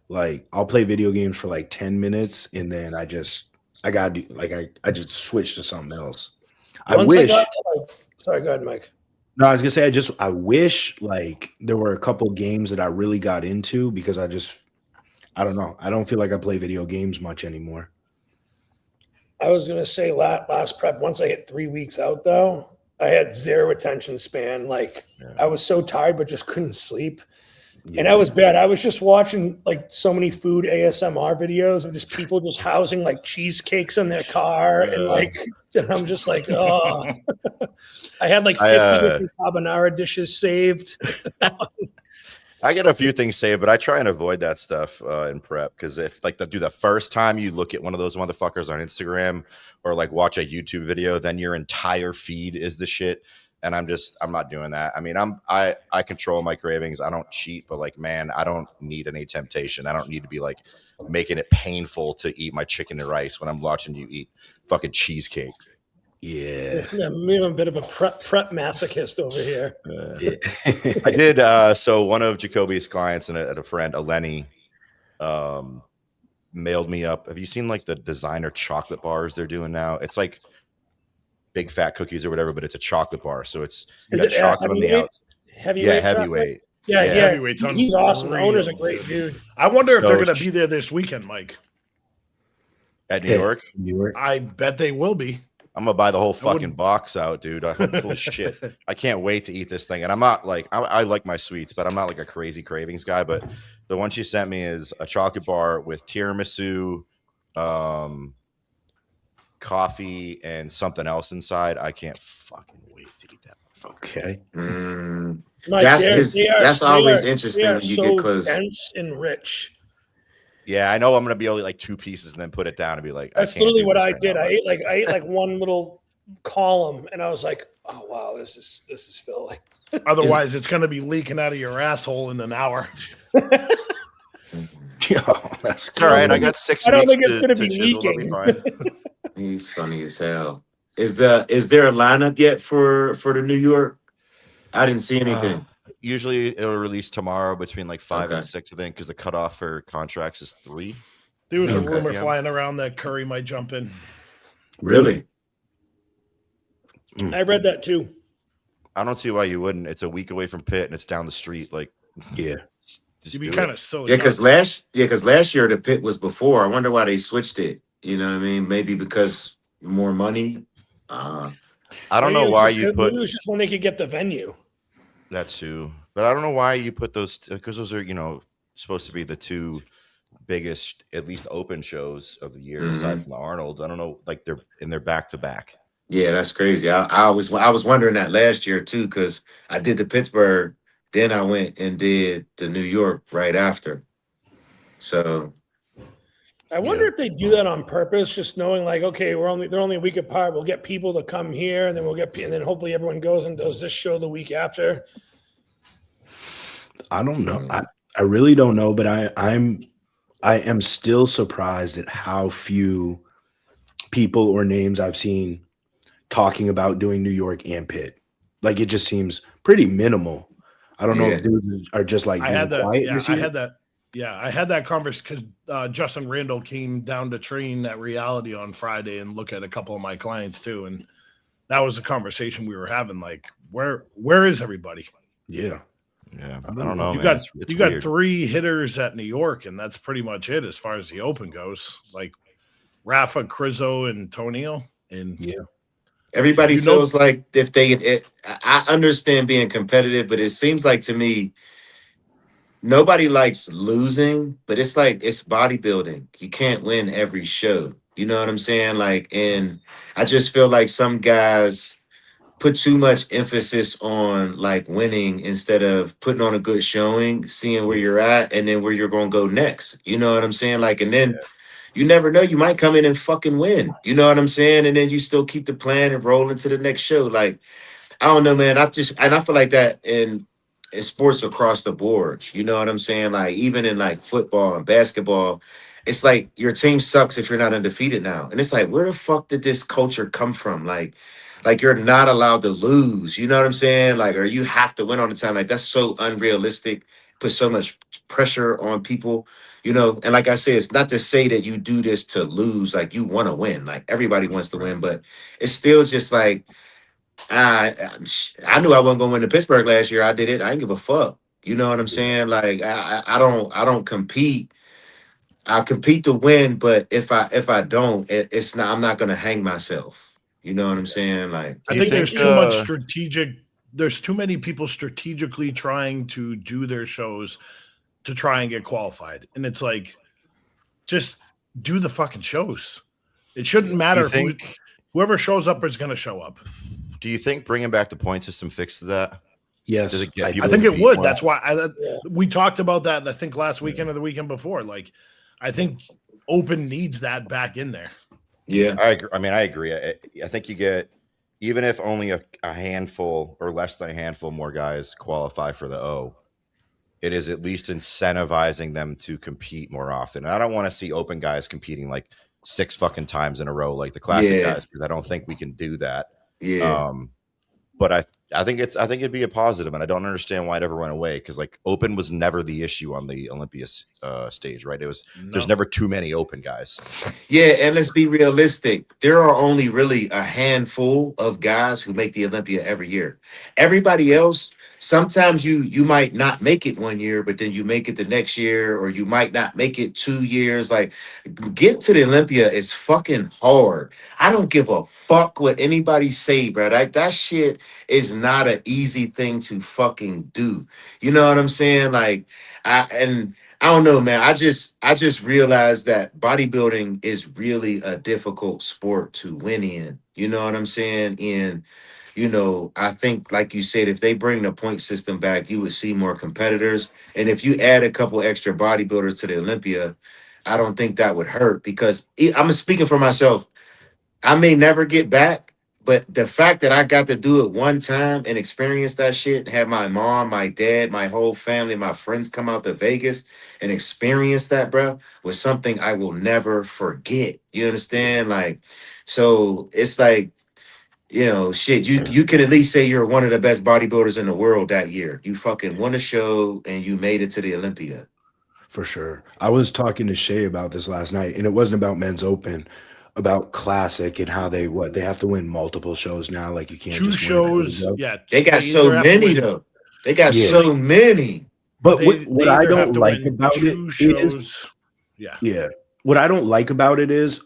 Like, I'll play video games for like 10 minutes and then I gotta do, like, I just switch to something else. I Once wish, sorry, go ahead, Mike. no, I was gonna say, I wish like there were a couple games that I really got into because I don't know. I don't feel like I play video games much anymore. I was gonna say last prep. Once I hit 3 weeks out, though, I had zero attention span. Like I was so tired, but just couldn't sleep. Yeah. And I was bad. I was just watching like so many food ASMR videos of just people just housing like cheesecakes in their car, and I'm just like, oh. I had like 50 different carbonara dishes saved. I get a few things saved, but I try and avoid that stuff in prep, because if like the first time you look at one of those motherfuckers on Instagram or like watch a YouTube video, then your entire feed is the shit. And I'm not doing that. I mean, I control my cravings. I don't cheat, but like, man, I don't need any temptation. I don't need to be like making it painful to eat my chicken and rice when I'm watching you eat fucking cheesecake. Yeah. I'm a bit of a prep masochist over here. I did. So one of Jacoby's clients and a friend, Eleni, mailed me up. Have you seen like the designer chocolate bars they're doing now? It's like big fat cookies or whatever, but it's a chocolate bar. So it's you got chocolate on the outside. Heavyweight. Heavyweight. Yeah. Heavyweight's He's awesome. The unreal, owner's a great dude. I wonder if So they're going to be there this weekend, Mike. At New York. New York. I bet they will be. I'm gonna buy the whole fucking wouldn't- box out, dude. Holy shit. I can't wait to eat this thing. And I'm not like, I like my sweets, but I'm not like a crazy cravings guy. But the one she sent me is a chocolate bar with tiramisu, coffee, and something else inside. I can't fucking wait to eat that Okay. Mike, That's always they interesting are when you so get close. dense and rich. Yeah, I know I'm gonna be able to eat like 2 pieces and then put it down and be like, That's I can't literally do what this I right did. now, I ate like one little column, and I was like, "Oh wow, this is filling." Otherwise, it's going to be leaking out of your asshole in an hour. Yo, that's It's all right. I got 6 I don't weeks think it's going to be chisel. It'll be leaking. fine. He's funny as hell. Is there a lineup yet for the New York? I didn't see anything. Usually it'll release tomorrow between like 5 and Okay. 6, I think, because the cutoff for contracts is 3. There was a Okay. rumor Yeah. flying around that Curry might jump in. Really? I read that too. I don't see why you wouldn't. It's a week away from Pitt and it's down the street. Like, yeah. just You'd be do kind it. of so. Yeah, because last year the pit was before. I wonder why they switched it. You know what I mean? Maybe because more money. I don't Maybe know it was why just- you put Maybe it was just when they could get the venue. that too, but I don't know why you put those, because those are, supposed to be the 2 biggest, at least open shows of the year, aside from the Arnold. I don't know, like they're back to back. Yeah, that's crazy. I was wondering that last year too, because I did the Pittsburgh, then I went and did the New York right after. So I wonder if they do that on purpose, just knowing like, okay, they're only a week apart. We'll get people to come here, and then and then hopefully everyone goes and does this show the week after. I don't know. I really don't know, but I am still surprised at how few people or names I've seen talking about doing New York and Pitt. Like it just seems pretty minimal. I don't know if dudes are just like being quiet this year. I had that conversation because Justin Randall came down to train at Reality on Friday and look at a couple of my clients too, and that was a conversation we were having. Like, where is everybody? Yeah. Yeah, I don't know, You man. got It's you got weird. 3 hitters at New York, and that's pretty much it as far as the Open goes. Like Rafa, Crizzo, and Tonio, and Yeah. everybody feels like if I understand being competitive, but it seems like to me nobody likes losing, but it's like it's bodybuilding. You can't win every show. You know what I'm saying? Like, and I just feel like some guys put too much emphasis on like winning instead of putting on a good showing, seeing where you're at, and then where you're gonna go next. You know what I'm saying? Like, and then you never know, you might come in and fucking win. You know what I'm saying? And then you still keep the plan and roll into the next show. Like, I don't know, man. I feel like that in sports across the board. You know what I'm saying? Like even in like football and basketball, it's like your team sucks if you're not undefeated now. And it's like, where the fuck did this culture come from? Like you're not allowed to lose. You know what I'm saying? Like, or you have to win all the time. Like that's so unrealistic. Put so much pressure on people. You know, and like I said, it's not to say that you do this to lose. Like you want to win. Like everybody wants to win, but it's still just like I knew I wasn't going to win the Pittsburgh last year. I did it. I didn't give a fuck. You know what I'm saying? Like I don't compete. I compete to win, but if I don't, it's not. I'm not going to hang myself. You know what I'm saying? Like I think there's too much strategic. There's too many people strategically trying to do their shows to try and get qualified, and it's like, just do the fucking shows. It shouldn't matter whoever shows up is going to show up. Do you think bringing back the point system fixes that? Yes, Does it get I people think to it compete would. more? That's why we talked about that. I think last weekend or the weekend before. Like, I think Open needs that back in there. Yeah, I agree. I mean, I agree. I think you get, even if only a handful or less than a handful more guys qualify for the O, it is at least incentivizing them to compete more often. And I don't want to see Open guys competing like 6 fucking times in a row like the classic guys, because I don't think we can do that. Yeah. But I think it'd be a positive, and I don't understand why it ever went away, because like Open was never the issue on the Olympia stage, right? There's never too many Open guys. Yeah, and let's be realistic. There are only really a handful of guys who make the Olympia every year. Everybody else, sometimes you might not make it one year, but then you make it the next year, or you might not make it 2 years. Like, get to the Olympia is fucking hard. I don't give a fuck what anybody say, bro. That shit is not an easy thing to fucking do. You know what I'm saying? Like, I don't know, man. I just realized that bodybuilding is really a difficult sport to win in. You know what I'm saying? And I think, like you said, if they bring the point system back, you would see more competitors. And if you add a couple extra bodybuilders to the Olympia, I don't think that would hurt because I'm speaking for myself. I may never get back, but the fact that I got to do it one time and experience that shit, have my mom, my dad, my whole family, my friends come out to Vegas and experience that, bro, was something I will never forget. You understand? Like, so it's like, shit, you can at least say you're one of the best bodybuilders in the world that year. You fucking won a show and you made it to the Olympia. For sure. I was talking to Shay about this last night, and it wasn't about Men's Open, about Classic and how they have to win multiple shows now. Like you can't 2 just win every shows. show. Yeah. They got so either have to many win- though. They got Yeah. so many. But They what I either have don't to like win about it 2 is, shows. Yeah. yeah, what I don't like about it is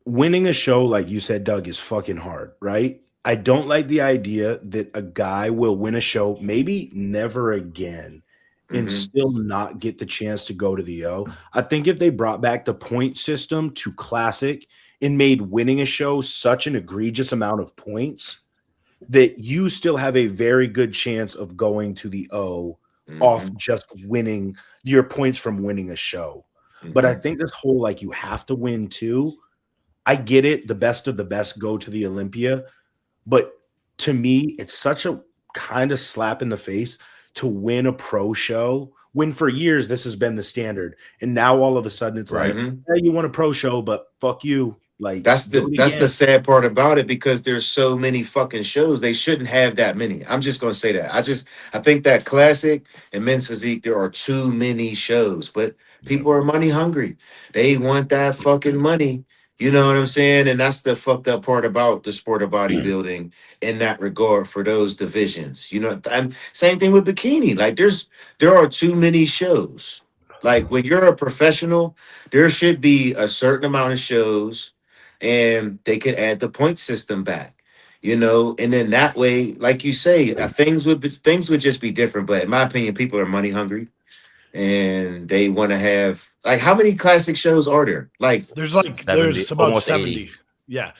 winning a show, like you said, Doug, is fucking hard, right? I don't like the idea that a guy will win a show, maybe never again, and Mhm. still not get the chance to go to the O. I think if they brought back the point system to Classic and made winning a show such an egregious amount of points that you still have a very good chance of going to the O off Mhm. just winning your points from winning a show. But I Mhm. think this whole like you have to win too. I get it. The best of the best go to the Olympia. But to me, it's such a kind of slap in the face to win a pro show when for years this has been the standard. And now all of a sudden it's like, Mhm. hey, you won a pro show, but fuck you. Like, That's do the it that's the again. sad part about it because there's so many fucking shows. They shouldn't have that many. I'm just gonna say that. I think that Classic and Men's Physique, there are too many shows, but Yeah. people are money hungry. They want that fucking money. You know what I'm saying? And that's the fucked up part about the sport of bodybuilding in that regard for those divisions. Same thing with bikini. Like there are too many shows. Like when you're a professional, there should be a certain amount of shows and they could add the point system back, and then that way, like you say, things would just be different. But in my opinion, people are money hungry and they want to have like how many classic shows are there? Like, There's 70, about almost 70. 80. Yeah.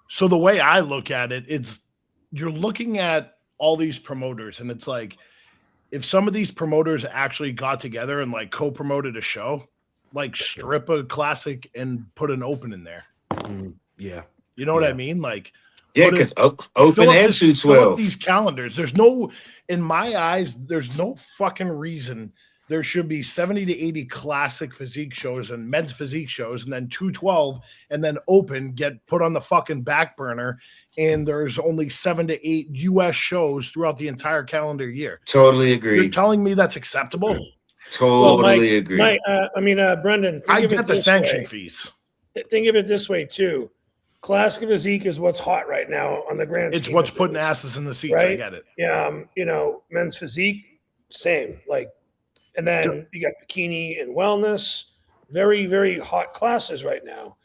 So the way I look at it, it's you're looking at all these promoters, and it's like if some of these promoters actually got together and like co-promoted a show, like strip a classic and put an open in there. Yeah. You know what I Yeah. mean? Like yeah, put it- because open fill up and this- fill up 212. these calendars. In my eyes, there's no fucking reason there should be 70 to 80 classic physique shows and men's physique shows, and then 212 and then open get put on the fucking back burner. And there's only 7 to 8 US shows throughout the entire calendar year. Totally You're agree. telling me that's acceptable? Well, Totally agree. Brendan, I think of get it the this sanction way. fees. Think of it this way too. Classic physique is what's hot right now on the grand It's scheme what's of putting things, asses in the seats. I right? get it. Men's physique, same. Like, and then you got bikini and wellness, very, very hot classes right now.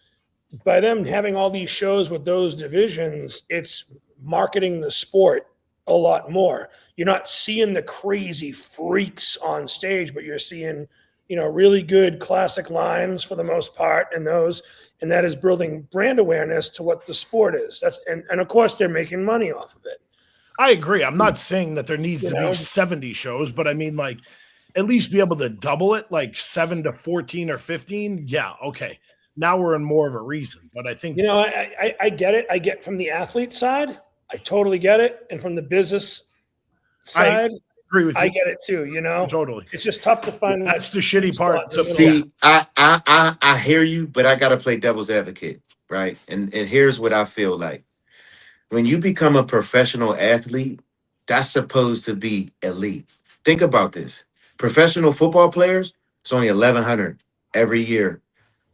By them having all these shows with those divisions, it's marketing the sport a lot more. You're not seeing the crazy freaks on stage, but you're seeing, really good classic lines for the most part, and that is building brand awareness to what the sport is. And of course they're making money off of it. I agree. I'm not saying that there needs You to know? be 70 shows, but I mean, like, at least be able to double it, like 7 to 14 or 15. Yeah, okay. Now we're in more of a reason. But I think I get it. I get from the athlete side, I totally get it, and from the business side, agree with you. I get it too. Totally. It's just tough to find. That's the shitty part. spot in the See, I hear you, but I gotta play devil's advocate, right? And here's what I feel like. When you become a professional athlete, that's supposed to be elite. Think about this. Professional football players, it's only 1,100 every year,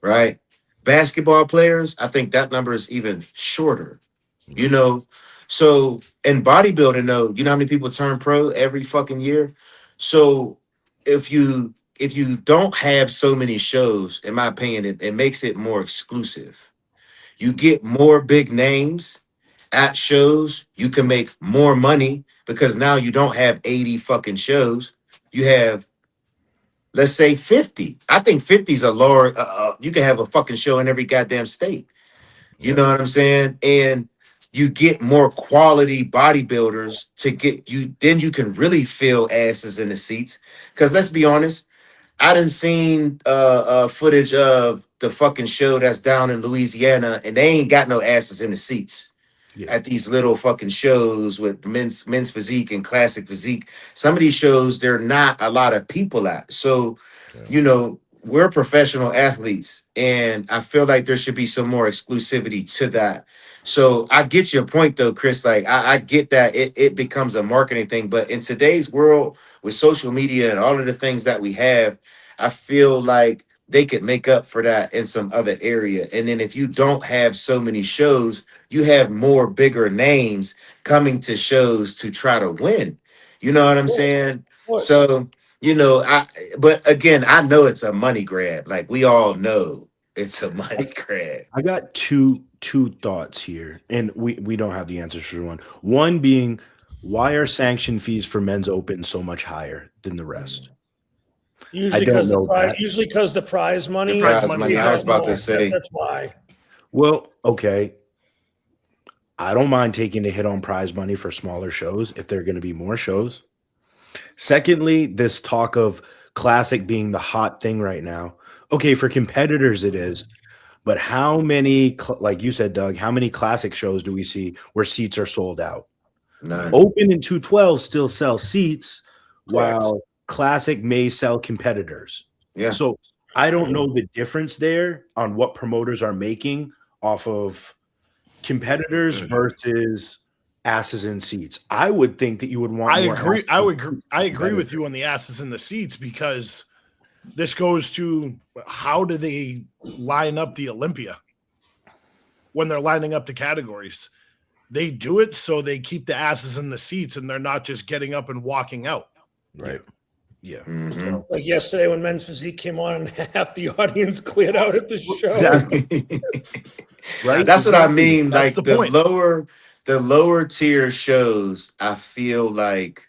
right? Basketball players, I think that number is even shorter. You know, so in bodybuilding, though, you know how many people turn pro every fucking year? So if you don't have so many shows, in my opinion, it makes it more exclusive. You get more big names at shows, you can make more money because now you don't have 80 fucking shows. You have, let's say, 50. I think 50 is a lower, you can have a fucking show in every goddamn state. You Yeah. know what I'm saying? And you get more quality bodybuilders to get you, then you can really feel asses in the seats. Because let's be honest, I done seen footage of the fucking show that's down in Louisiana, and they ain't got no asses in the seats Yeah. at these little fucking shows with men's physique and classic physique. Some of these shows, there are not a lot of people at. So, you know, we're professional athletes, and I feel like there should be some more exclusivity to that. So I get your point though, Chris. Like I get that it becomes a marketing thing, but in today's world with social media and all of the things that we have, I feel like they could make up for that in some other area. And then if you don't have so many shows, you have more bigger names coming to shows to try to win. You know what I'm saying? Of course. So, you know, but again, I know it's a money grab. Like we all know it's a money grab. I got two thoughts here, and we don't have the answers for one. One being, why are sanction fees for men's open so much higher than the rest? Usually don't because know that. usually because the prize money. The prize is money, I was about more. to say. That's why. Well, okay. I don't mind taking a hit on prize money for smaller shows if there are going to be more shows. Secondly, this talk of classic being the hot thing right now. Okay, for competitors it is, but how many, like you said, Doug, how many classic shows do we see where seats are sold out? None. Open and 212 still sell seats, Correct. while classic may sell competitors. Yeah. So I don't know the difference there on what promoters are making off of competitors versus asses in seats. I would think that you would want I more agree. asses I in would. seats I than agree with competitors. you on the asses in the seats, because this goes to how do they line up the Olympia when they're lining up the categories? They do it so they keep the asses in the seats and they're not just getting up and walking out. Right. Yeah. Mhm. Like yesterday when Men's Physique came on and half the audience cleared out at the show. Exactly. Right? That's what I Exactly. mean. That's Like the point. the lower tier shows, I feel like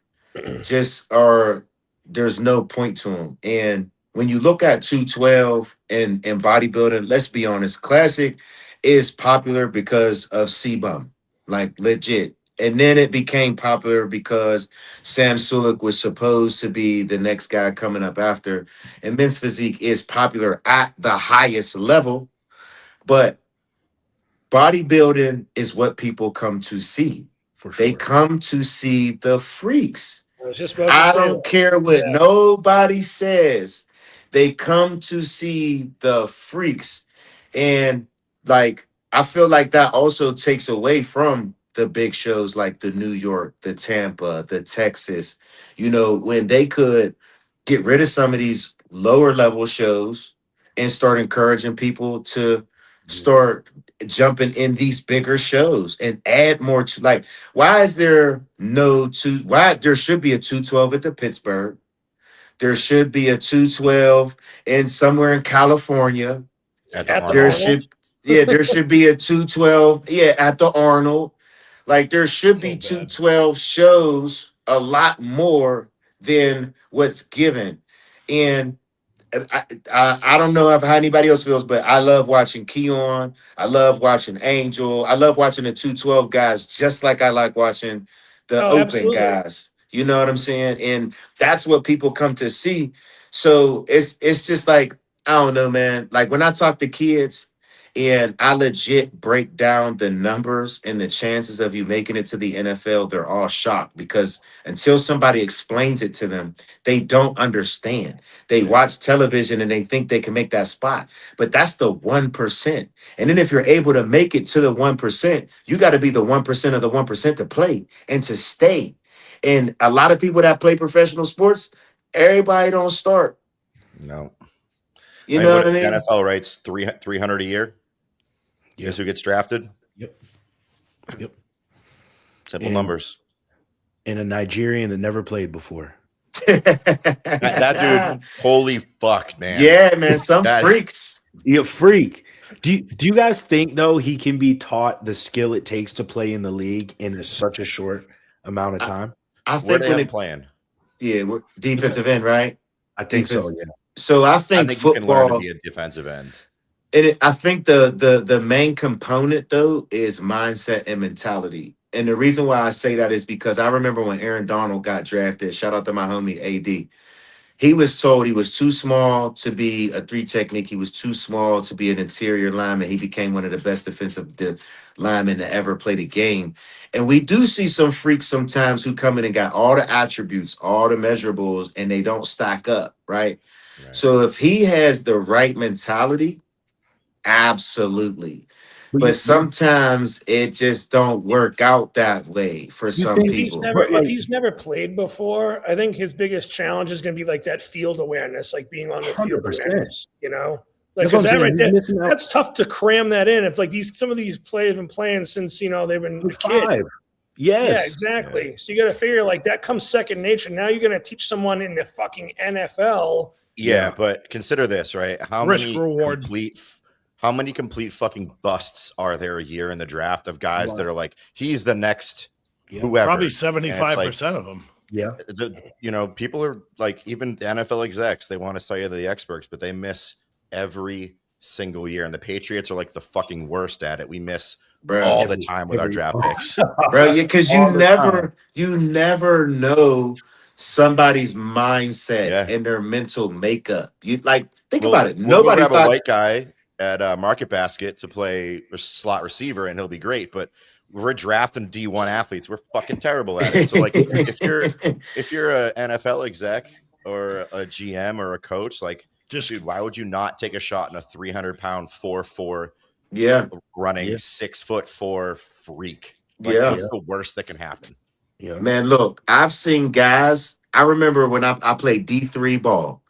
just are, there's no point to them. And when you look at 212 and bodybuilding, let's be honest, classic is popular because of CBum, like legit. And then it became popular because Sam Sulek was supposed to be the next guy coming up after. And men's physique is popular at the highest level, but bodybuilding is what people come to see. For They sure. come to see the freaks. I was just about to I say don't that. care what Yeah. nobody says. They come to see the freaks. And like, I feel like that also takes away from the big shows like the New York, the Tampa, the Texas, you know, when they could get rid of some of these lower level shows and start encouraging people to start jumping in these bigger shows and add more to, like, why is there no two, why there should be a 212 at the Pittsburgh, there should be a 212 in somewhere in California, At the At the there Arnold. Arnold. should, yeah, there should be a 212, yeah, at the Arnold. Like there should So be bad. 212 shows, a lot more than what's given. And I don't know how anybody else feels, but I love watching Keon. I love watching Angel. I love watching the 212 guys, just like I like watching the Oh, open absolutely. guys. You know what I'm saying? And that's what people come to see. So it's just like, I don't know, man. Like when I talk to kids and I legit break down the numbers and the chances of you making it to the NFL, they're all shocked because until somebody explains it to them, they don't understand. They watch television and they think they can make that spot, but that's the 1%. And then if you're able to make it to the 1%, you got to be the 1% of the 1% to play and to stay. And a lot of people that play professional sports, everybody don't start. No. You I know mean, what I the mean? NFL rates 300 a year. Guess who gets drafted? Yep. Yep. Simple And- numbers. And a Nigerian that never played before. That dude, holy fuck, man. Yeah, man, some That- freaks. You freak. Do you guys think though he can be taught the skill it takes to play in the league in such a short amount of time? I Where think they when have it, playing? yeah, we're defensive end, right? I think so. Defense. Yeah. So I I think think you can learn to football. be a defensive end. I think the main component though is mindset and mentality. And the reason why I say that is because I remember when Aaron Donald got drafted. Shout out to my homie AD. He was told he was too small to be a three technique. He was too small to be an interior lineman. He became one of the best defensive linemen to ever play the game. And we do see some freaks sometimes who come in and got all the attributes, all the measurables, and they don't stack up, right? Right. So if he has the right mentality, absolutely. But sometimes it just don't work out that way for some think- He's people. never But, like- if he's never played before, I think his biggest challenge is going to be like that field awareness, like being on the field 100%. awareness. You know, like That's what 'cause I'm that saying. right He's there, missing out. that's tough to cram that in. If like some of these players have been playing since they've been a kid. 5. Yeah, Yes. exactly. So you got to figure like that comes second nature. Now you're going to teach someone in the fucking NFL. Yeah, but consider this, right? Risk reward. How many complete fucking busts are there a year in the draft of guys that are like, he's the next Yeah. whoever? Probably And it's like, 75% of them. Yeah. people are like, even the NFL execs, they want to say they're the experts, but they miss every single year. And the Patriots are like the fucking worst at it. We miss Bro, all the time with our draft picks. bro, because All the time. you never know somebody's mindset Yeah. and their mental makeup. You like think Well, about it. we'll go Nobody grab a thought white guy at Market Basket to play slot receiver, and he'll be great. But we're drafting D1 athletes. We're fucking terrible at it. So, like, if you're a NFL exec or a GM or a coach, like, Just dude, why would you not take a shot in a 300-pound 4'4" yeah, running Yeah. 6'4" freak? Like, yeah. what's the worst that can happen? Yeah. Man, look, I've seen guys. I remember when I played D3 ball.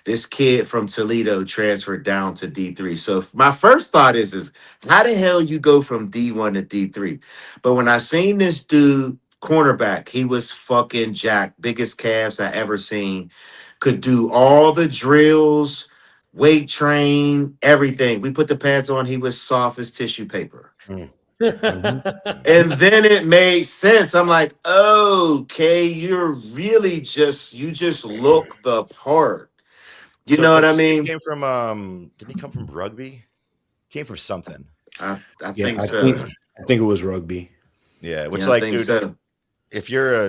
This kid from Toledo transferred down to D3. So my first thought is how the hell you go from D1 to D3? But when I seen this dude, cornerback, he was fucking jacked, biggest calves I ever seen, could do all the drills, weight train, everything. We put the pads on, he was soft as tissue paper. And then it made sense. I'm like, okay, you just look the part. You So know what I this kid mean? came from didn't he come from rugby? Came from something. I Yeah. think I so. think it was rugby. Yeah, which Yeah, I like, think dude, so. if you're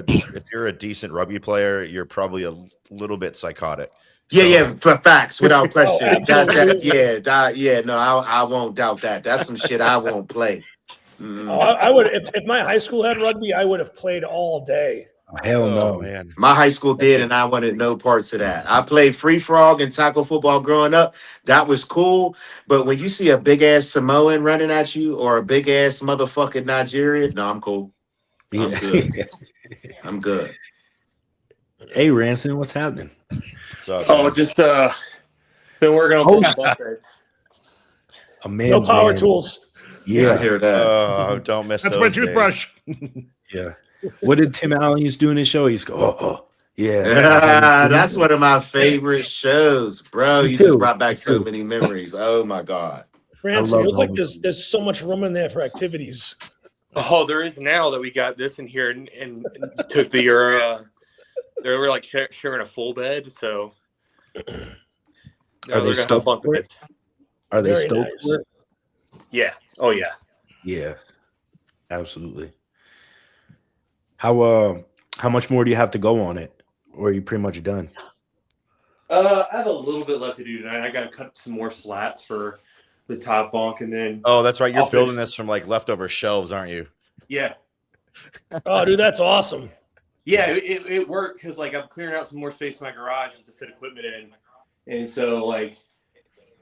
a decent rugby player, you're probably a little bit psychotic. Yeah, So, yeah, for facts, without question. absolutely. No, I won't doubt that. That's some shit I won't play. Oh, I would if my high school had rugby, I would have played all day. Hell oh no. man, My high school That did, and shit's I wanted no parts of that. I played free frog and tackle football growing up. That was cool. But when you see a big ass Samoan running at you or a big ass motherfucking Nigerian, no, I'm cool. I'm Yeah. good. I'm good. Hey, Ransom, what's happening? so Oh, just been working on Oh, bunk beds. A man. No power tools. Yeah, I Yeah. hear that. oh, don't miss that's those my days. toothbrush. Yeah. What did Tim Allen used to do in his show? He's go, yeah. That's one of my favorite shows, bro. Me You just too. brought back Me so too. many memories. Oh my god. Ransom, love you look like home. there's so much room in there for activities. Oh, there is now that we got this in here and took the they were like sharing a full bed, so Are now they they're gonna have stoked bunk for it? beds. Are they Very stoked nice. for it? Yeah. Oh yeah. Yeah. Absolutely. How much more do you have to go on it? Or are you pretty much done? I have a little bit left to do tonight. I gotta cut some more slats for the top bunk, and then Oh, that's right. You're I'll building finish- this from like leftover shelves, aren't you? yeah. Oh, dude, that's awesome. Yeah, it worked because like I'm clearing out some more space in my garage to fit equipment in, and so like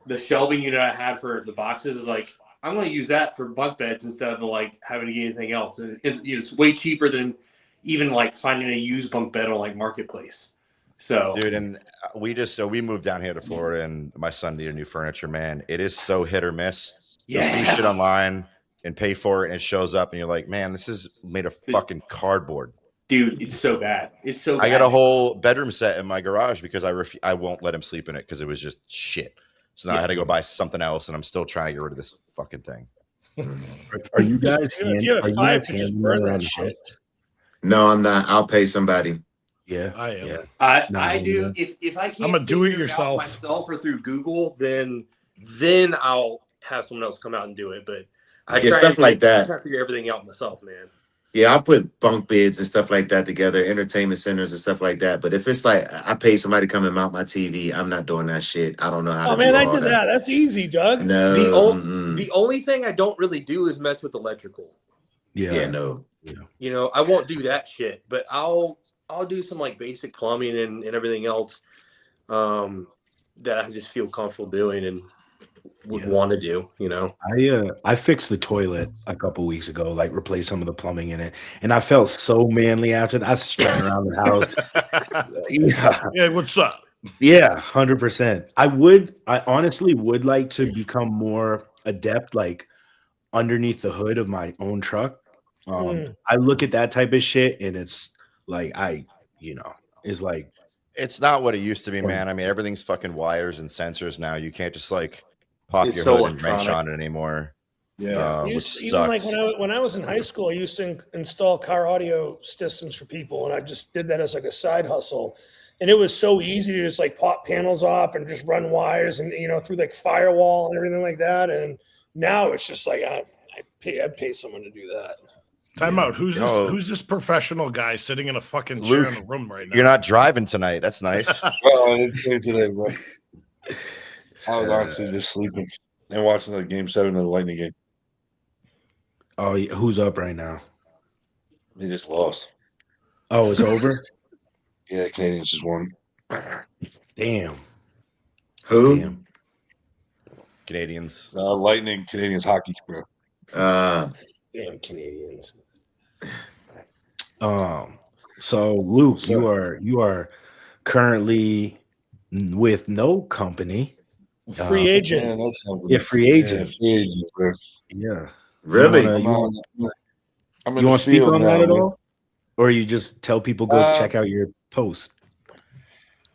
the shelving unit I had for the boxes is like I'm going to use that for bunk beds instead of like having to get anything else. And it's way cheaper than even like finding a used bunk bed on like Marketplace. So, Dude, and we moved down here to Florida, and my son needed new furniture. Man, it is so hit or miss. You'll see shit online and pay for it, and it shows up, and you're like, man, this is made of fucking cardboard. Dude, it's so bad. It's so bad. I got a whole bedroom set in my garage because I won't let him sleep in it because it was just shit. So now I had to go buy something else, and I'm still trying to get rid of this fucking thing. Are you guys If you have are you five, guys to just handling burn around that the shit. house? No, I'm not. I'll pay somebody. Yeah. I am. Yeah. I No, do. no. If I can't I'm a figure it out do-it-yourself. myself or through Google, then then I'll have someone else come out and do it. But I Yeah, try stuff like I that. try to figure everything out myself, man. Yeah, I'll put bunk beds and stuff like that together, entertainment centers and stuff like that. But if it's like I pay somebody to come and mount my TV, I'm not doing that shit. I don't know how Oh to man, do I all did that. that. That's easy, Doug. No. The only thing I don't really do is mess with electrical. Yeah, no. You know, I won't do that shit, but I'll do some like basic plumbing and everything else that I just feel comfortable doing and would want to do, you know. I fixed the toilet a couple weeks ago, like replaced some of the plumbing in it, and I felt so manly after that. I was strutting around the house. Yeah, Yeah, what's up? yeah, 100%. I honestly would like to become more adept, like underneath the hood of my own truck. I look at that type of shit, and it's like it's like It's not what it used to be, man. I mean, everything's fucking wires and sensors now. You can't just like pop It's your so hood and wrench electronic. on it anymore. Yeah. Which Even like sucks. when I was in high school, I used to install car audio systems for people, and I just did that as like a side hustle. And it was so easy to just like pop panels off and just run wires and through like firewall and everything like that. And now it's just like I'd pay someone to do that. Time out. Who's this? No. Who's this professional guy sitting in a fucking chair Luke, in the room right now? You're not driving tonight. That's nice. Well, I didn't play today, bro. I was honestly just sleeping and watching the game 7 of the Lightning game. oh, who's up right now? They just lost. Oh, it's over. Yeah, the Canadians just won. Damn. Who? Damn. Canadians. Lightning, Canadians hockey, bro. Damn Canadians. So Luke, you are currently with no company. Free agent. Yeah, no company. Yeah, free agent. Yeah, free agent, bro. Yeah. Really? I'm in You the want to speak field on now, that at man. all? Or you just tell people go check out your post?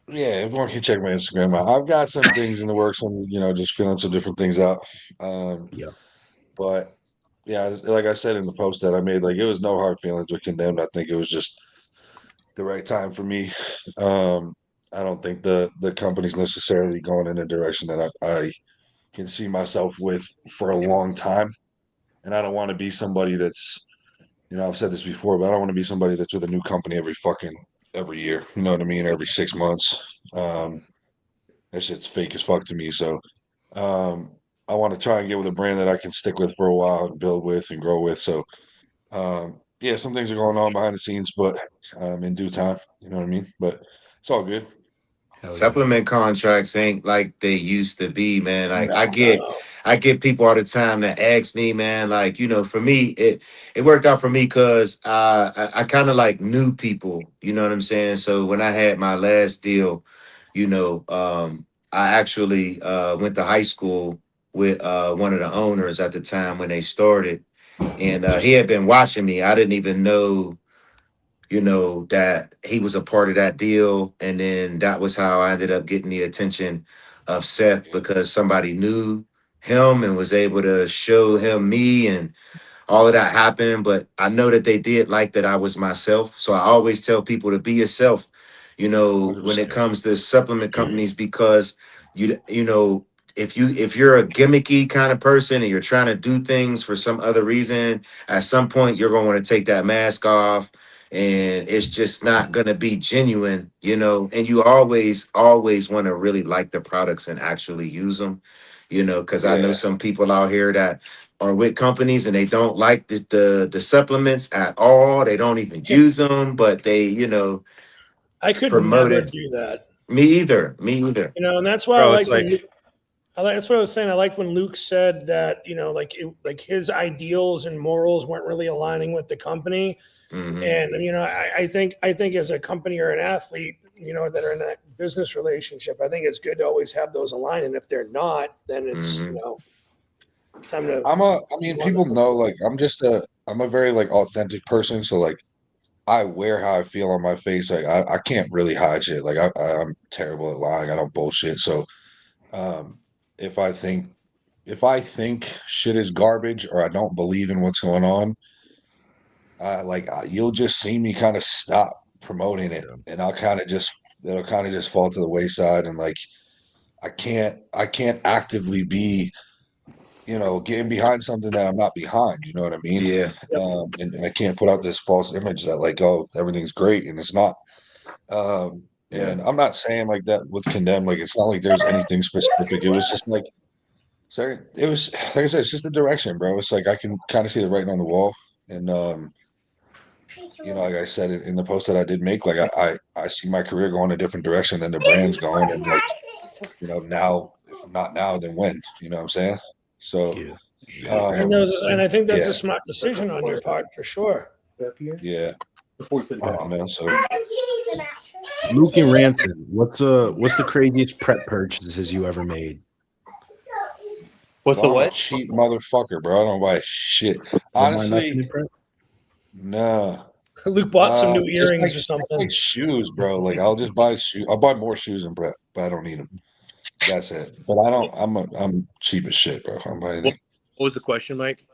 Yeah, everyone can check my Instagram out. I've got some things in the works. I'm, just feeling some different things out. Yeah. But yeah, like I said in the post that I made, like it was no hard feelings with Condemned. I think it was just the right time for me. I don't think the company's necessarily going in a direction that I can see myself with for a long time. And I don't want to be somebody that's, I've said this before, but I don't want to be somebody that's with a new company every year. You know what I mean? Every 6 months. That shit's fake as fuck to me. So I want to try and get with a brand that I can stick with for a while and build with and grow with. So yeah, some things are going on behind the scenes, but in due time, you know what I mean? But it's all good. Hell yeah. Supplement contracts ain't like they used to be, man. Like I No. get people all the time that ask me, man. Like for me, it worked out for me because I kind of like knew people. You know what I'm saying? So when I had my last deal, I actually went to high school with one of the owners at the time when they started, and he had been watching me. I didn't even know that he was a part of that deal. And then that was how I ended up getting the attention of Seth because somebody knew him and was able to show him me and all of that happened. But I know that they did like that I was myself. So I always tell people to be yourself, when it 100%. comes to supplement companies, because if you're a gimmicky kind of person and you're trying to do things for some other reason, at some point you're going to want to take that mask off and it's just not going to be genuine, and you always want to really like the products and actually use them, because I know Yeah. some people out here that are with companies and they don't like the supplements at all. They don't even use them, but they, I could promote never it. do that. Me either. Me either. And that's why Bro, it's like that's what I was saying. I like when Luke said that, like his ideals and morals weren't really aligning with the company. Mhm. And I think as a company or an athlete, that are in that business relationship, I think it's good to always have those aligned. And if they're not, then it's Mhm. time to. People know, like, I'm a very, like, authentic person. So, like, I wear how I feel on my face. Like, I can't really hide shit. Like, I'm terrible at lying. I don't bullshit. So, um, if I think, shit is garbage or I don't believe in what's going on, you'll just see me kind of stop promoting it, and it'll kind of just fall to the wayside. And like, I can't actively be, getting behind something that I'm not behind. You know what I mean? Yeah. And I can't put out this false image that like, oh, everything's great, and it's not. Yeah. And I'm not saying like that with Condemn. Like, it's not like there's anything specific. It was just like, sorry, it was like I said, it's just the direction, bro. It's like I can kind of see the writing on the wall, and like I said in the post that I did make, like I see my career going a different direction than the brand's going, and like, now, if not now, then when? You know what I'm saying? So, Yeah. And I think that's yeah. a smart decision on your part for sure. yeah, Before you put it down. so Luke and Ranson, what's the craziest prep purchases you ever made? What's the I'm a what? cheap motherfucker, bro. I don't buy shit. Don't buy nothing Honestly, in prep? nah. Luke bought some new Just earrings like, or something. like shoes, bro. Like I'll just buy shoes. I'll buy more shoes in prep, but I don't need them. That's it. But I don't. I'm cheap as shit, bro. I don't buy anything. What was the question, Mike?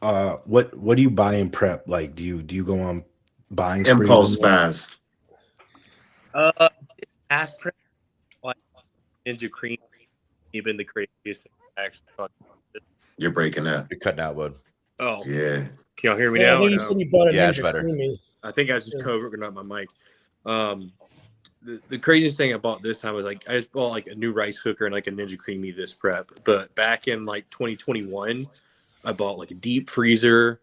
What do you buy in prep? Like, do you go on buying sprees? Impulse buys. Aspirin, like Ninja Cream, even the craziest thing. Actually, You're breaking up. You're cutting out, Wood. oh, Yeah. can y'all hear me Yeah, I now? think or you no? said you bought a Yeah, it's Ninja better. Creamy. I think I was just covering up my mic. The craziest thing I bought this time was like I just bought like a new rice cooker and like a Ninja Creamy this prep. But back in like 2021, I bought like a deep freezer.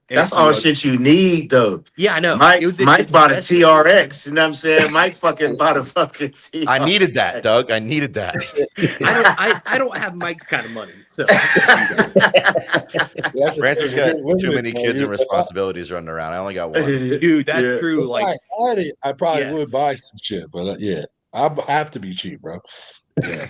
And That's all shit you need, though. Yeah, I know. Mike it's bought a best- TRX. You know what I'm saying? Mike fucking bought a fucking TRX. I needed that, Doug. I needed that. I don't have Mike's kind of money, so Francis got too many kids and responsibilities running around. I only got one. dude, that's true. Like, I probably Yes. would buy some shit, but yeah, I have to be cheap, bro. Yeah.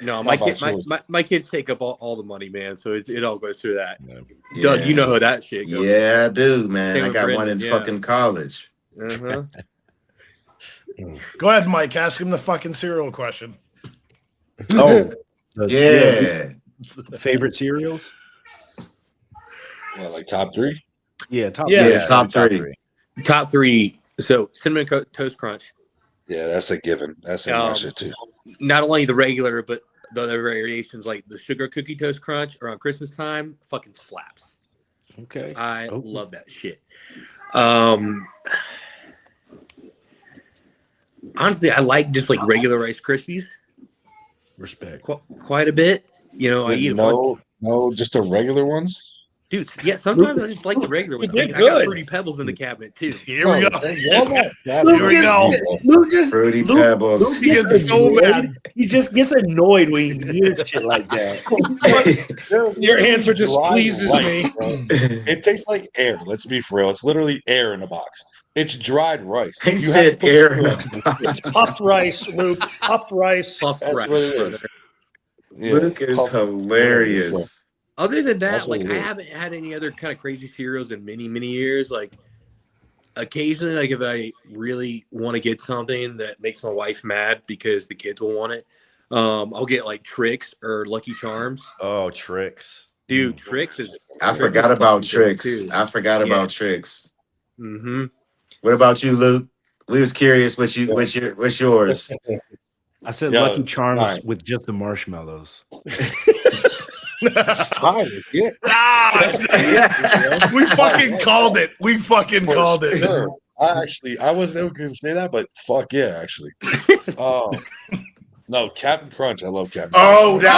no, It's my not kid, by choice. my kids take up all the money, man. So it all goes through that. Yeah. Doug, you know how that shit goes. Yeah, I do, man. Same I with got one Brendan, in yeah. fucking college. Uh-huh. Go ahead, Mike. Ask him the fucking cereal question. Oh, Yeah. favorite cereals? Well, like top 3. Yeah, top. Yeah. Yeah, top three. Top 3. So cinnamon toast crunch. Yeah, that's a given. That's in my Um, shit too. Not only the regular, but the other variations like the sugar cookie toast crunch around Christmas time fucking slaps. Okay. I Okay. love that shit. Honestly, I like just like regular Rice Krispies Respect. quite a bit. You know, I eat one. No, just the regular ones. Dude, yeah, sometimes I just like the regular ones. They're I got good. Fruity Pebbles in the cabinet too. Here we go. Here we go. Luke just Fruity Luke Pebbles. He gets so mad. He just gets annoyed when he hears shit like that. Your answer just pleases me. Bro. It tastes like air. Let's be for real. It's literally air in a box. It's dried rice. He You said have to put air in some- a box. It's puffed rice, Luke. Puffed rice. Puffed That's rice, what it brother. is. Yeah, Luke is puff- hilarious. Other than that, That's what like it I is. haven't had any other kind of crazy cereals in many, many years. Like occasionally, like if I really want to get something that makes my wife mad because the kids will want it, I'll get like Trix or Lucky Charms. Oh, tricks. Dude, Trix is. I forgot about tricks. I forgot Yeah. about tricks. Mm-hmm. What about you, Luke? We was curious what's yours. I said Yo, Lucky Charms alright. with just the marshmallows. It's fire. Yeah. We fucking called it. We fucking For called it. sure. I wasn't ever going to say that, but fuck yeah, actually. No, Captain Crunch. I love Captain Oh, Crunch.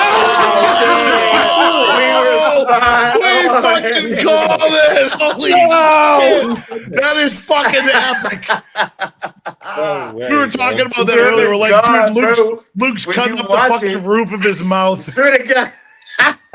We fucking called it. Holy shit. That is fucking epic. No way, We were bro. talking about that earlier. We're like, God, dude, bro. Luke's When cutting you up the watch fucking it- roof of his mouth. Swear to God. That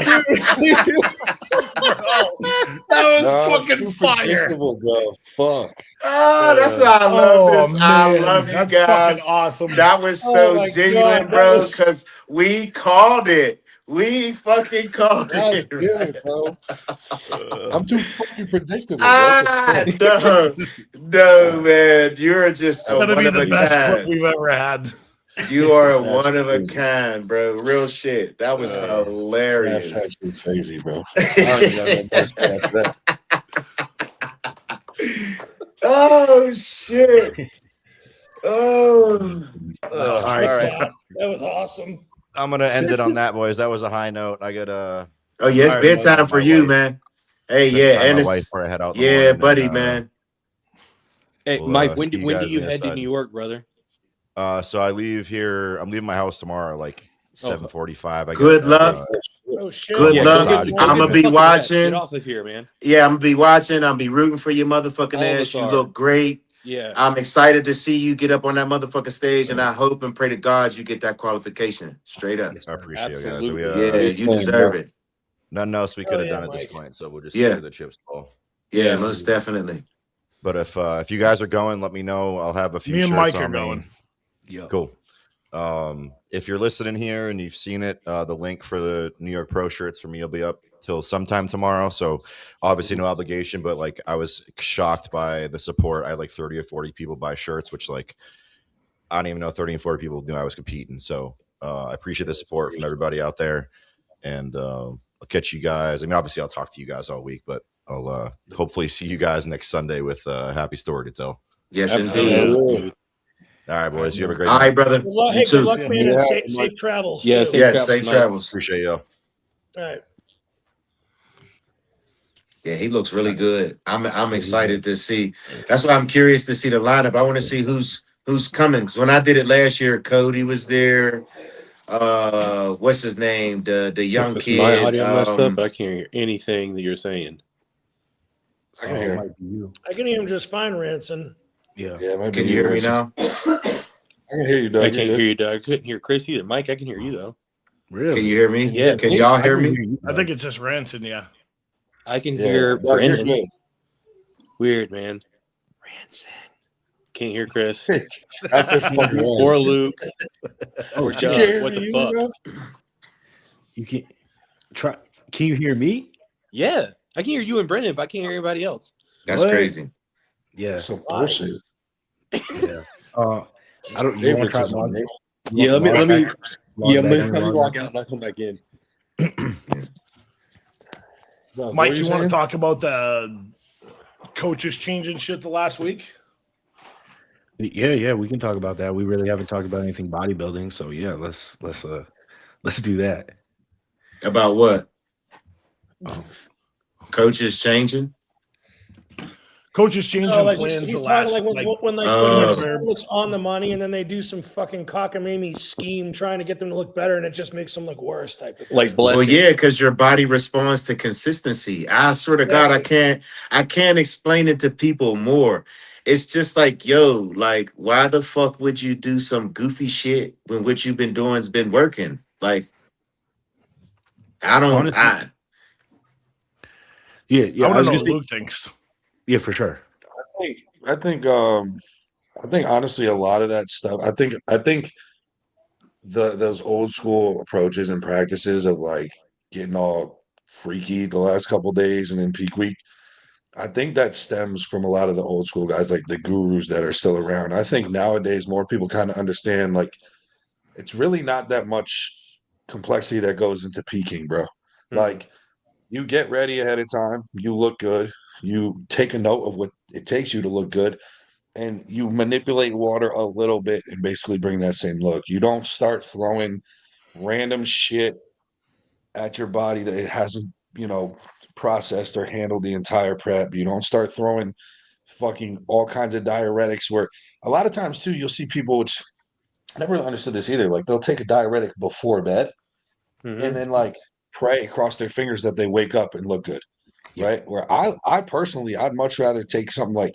was No, fucking too fire. predictable, bro. Fuck. Oh, that's why I love this. I man. love you That's guys. fucking awesome. That was Oh so my genuine, God, that bro, was- because we called it. We fucking called That's it. good, bro. I'm too fucking predictable, bro. Ah, no, man. You're just a That's gonna one be of the a best clip kind. we've ever had. You are a That's one of a crazy. kind, bro. Real shit. That was That's hilarious. actually crazy, bro. I don't even know what to say after that. Oh shit. Oh. All All right. That was awesome. I'm gonna end it on that, boys. That was a high note. I got Oh yeah, it's All right, bedtime for my you, wife. man. Hey, spend yeah, time with and my wife it's before I head out in the yeah, morning. buddy, and, man. Hey, we'll, Mike, when see do, when do guys you on the head to side. New York, brother? So I leave here. I'm leaving my house tomorrow, like 7:45. I Good got luck. Oh shit! Good Yeah, luck. go Good get- morning. I'm get gonna some be fucking rest. Get watching. off of here, man. Yeah, I'm gonna be watching. I'm be rooting for your motherfucking All of ass. us You are. look great. Yeah. I'm excited to see you get up on that motherfucking stage, and I hope and pray to God you get that qualification. Straight up. I appreciate you guys. Absolutely. Yeah, Big you fan, deserve bro. it. Nothing else we Hell could have yeah, done at this Mike. point, so we'll just Yeah. see where the chips fall. Yeah, Yeah. most definitely. But if you guys are going, let me know. I'll have a few Me and shirts Mike are on me. going. Yeah. Cool. If you're listening here and you've seen it, the link for the New York Pro shirts for me will be up till sometime tomorrow. So obviously no obligation, but like I was shocked by the support. I had like 30 or 40 people buy shirts, which like I don't even know 30 and 40 people knew I was competing. So I appreciate the support from everybody out there. And I'll catch you guys. I mean, obviously I'll talk to you guys all week, but I'll hopefully see you guys next Sunday with a happy story to tell. Yes, Absolutely. indeed. Dude. All right, boys. You have a great All night. right, brother. Good luck, You hey, too. good luck, Yeah. man, and Yeah, safe, Mike. safe travels. Yeah, too. safe Yes, travels, safe Mike. travels. Appreciate you. All right. Yeah, he looks really good. I'm excited to see. That's why I'm curious to see the lineup. I want to see who's coming. Because when I did it last year, Cody was there. What's his name? The young Is my kid. audio messed up? I can't hear anything that you're saying. I can hear. Might be you. I can hear him just fine, Ranson. Yeah. Yeah, it might be Can you hear me Ransom. now? I can hear you, Doug. I You're can't good. hear you, Doug. I couldn't hear Chris either. Mike, I can hear you though. Really? Can you hear me? Yeah. Can y'all I hear can me? hear you, I think it's just Ranson, yeah. I can Yeah, hear Doug, you're Brendan. good. Weird, man. Ranson. Can't hear Chris. At this fucking Or Luke. Oh, Or shit. You Doug. can't hear What me the either, fuck? bro? You can try. Can you hear me? Yeah. I can hear you and Brendan, but I can't hear anybody else. That's What? crazy. Yeah. That's some bullshit. Yeah. I don't. You want to Favorites try is log? amazing. Yeah, let me log yeah, back let me in, log log back? out and I'll come back in. Doug, what Mike, were you want to saying? talk about the coaches changing shit the last week? Yeah. We can talk about that. We really haven't talked about anything bodybuilding, so yeah, let's do that. About what? Um, Coaches changing? Coaches changing No, like plans he's the talking last like when Oh. someone looks on the money and then they do some fucking cockamamie scheme trying to get them to look better and it just makes them look worse type of thing. Like Well, blessing. yeah, because your body responds to consistency. I swear to God, I can't explain it to people more. It's just like, yo, like, why the fuck would you do some goofy shit when what you've been doing's been working? Like, I don't. Honestly, yeah. I I want was to know gonna what say, Luke thinks. yeah, for sure. I think honestly a lot of that stuff. I think those old school approaches and practices of like getting all freaky the last couple days and then peak week. I think that stems from a lot of the old school guys, like the gurus that are still around. I think nowadays more people kind of understand like it's really not that much complexity that goes into peaking, bro. Like you get ready ahead of time, you look good, you take a note of what it takes you to look good, and you manipulate water a little bit and basically bring that same look. You don't start throwing random shit at your body that it hasn't, processed or handled the entire prep. You don't start throwing fucking all kinds of diuretics where a lot of times too, you'll see people, which I never really understood this either. Like they'll take a diuretic before bed and then like pray across their fingers that they wake up and look good. Yep. Right. Where I personally, I'd much rather take something like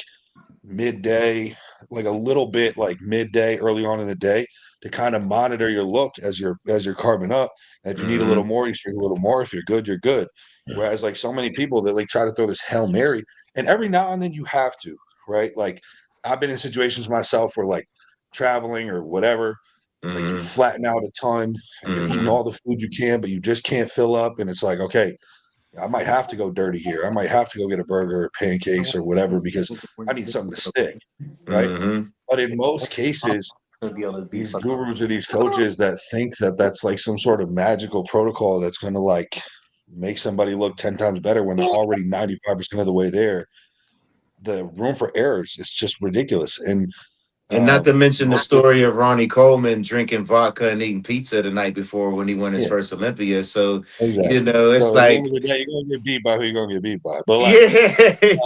midday, like a little bit like midday, early on in the day to kind of monitor your look as you're carving up. And if you need a little more, you drink a little more. If you're good, you're good. Whereas like so many people that like try to throw this Hail Mary, and every now and then you have to, right? Like I've been in situations myself where like traveling or whatever, like you flatten out a ton and you're eating all the food you can, but you just can't fill up. And it's like, okay, I might have to go dirty here. I might have to go get a burger or pancakes or whatever because I need something to stick, right? But in most cases, these gurus or these coaches that think that that's like some sort of magical protocol that's going to like make somebody look 10 times better when they're already 95% of the way there, the room for errors is just ridiculous. And And not to mention the Most of- story of Ronnie Coleman drinking vodka and eating pizza the night before when he won his Yeah. first Olympia. So, exactly. you know, it's So at the end like, of the day, you're gonna get beat by who you're gonna get beat by. But like,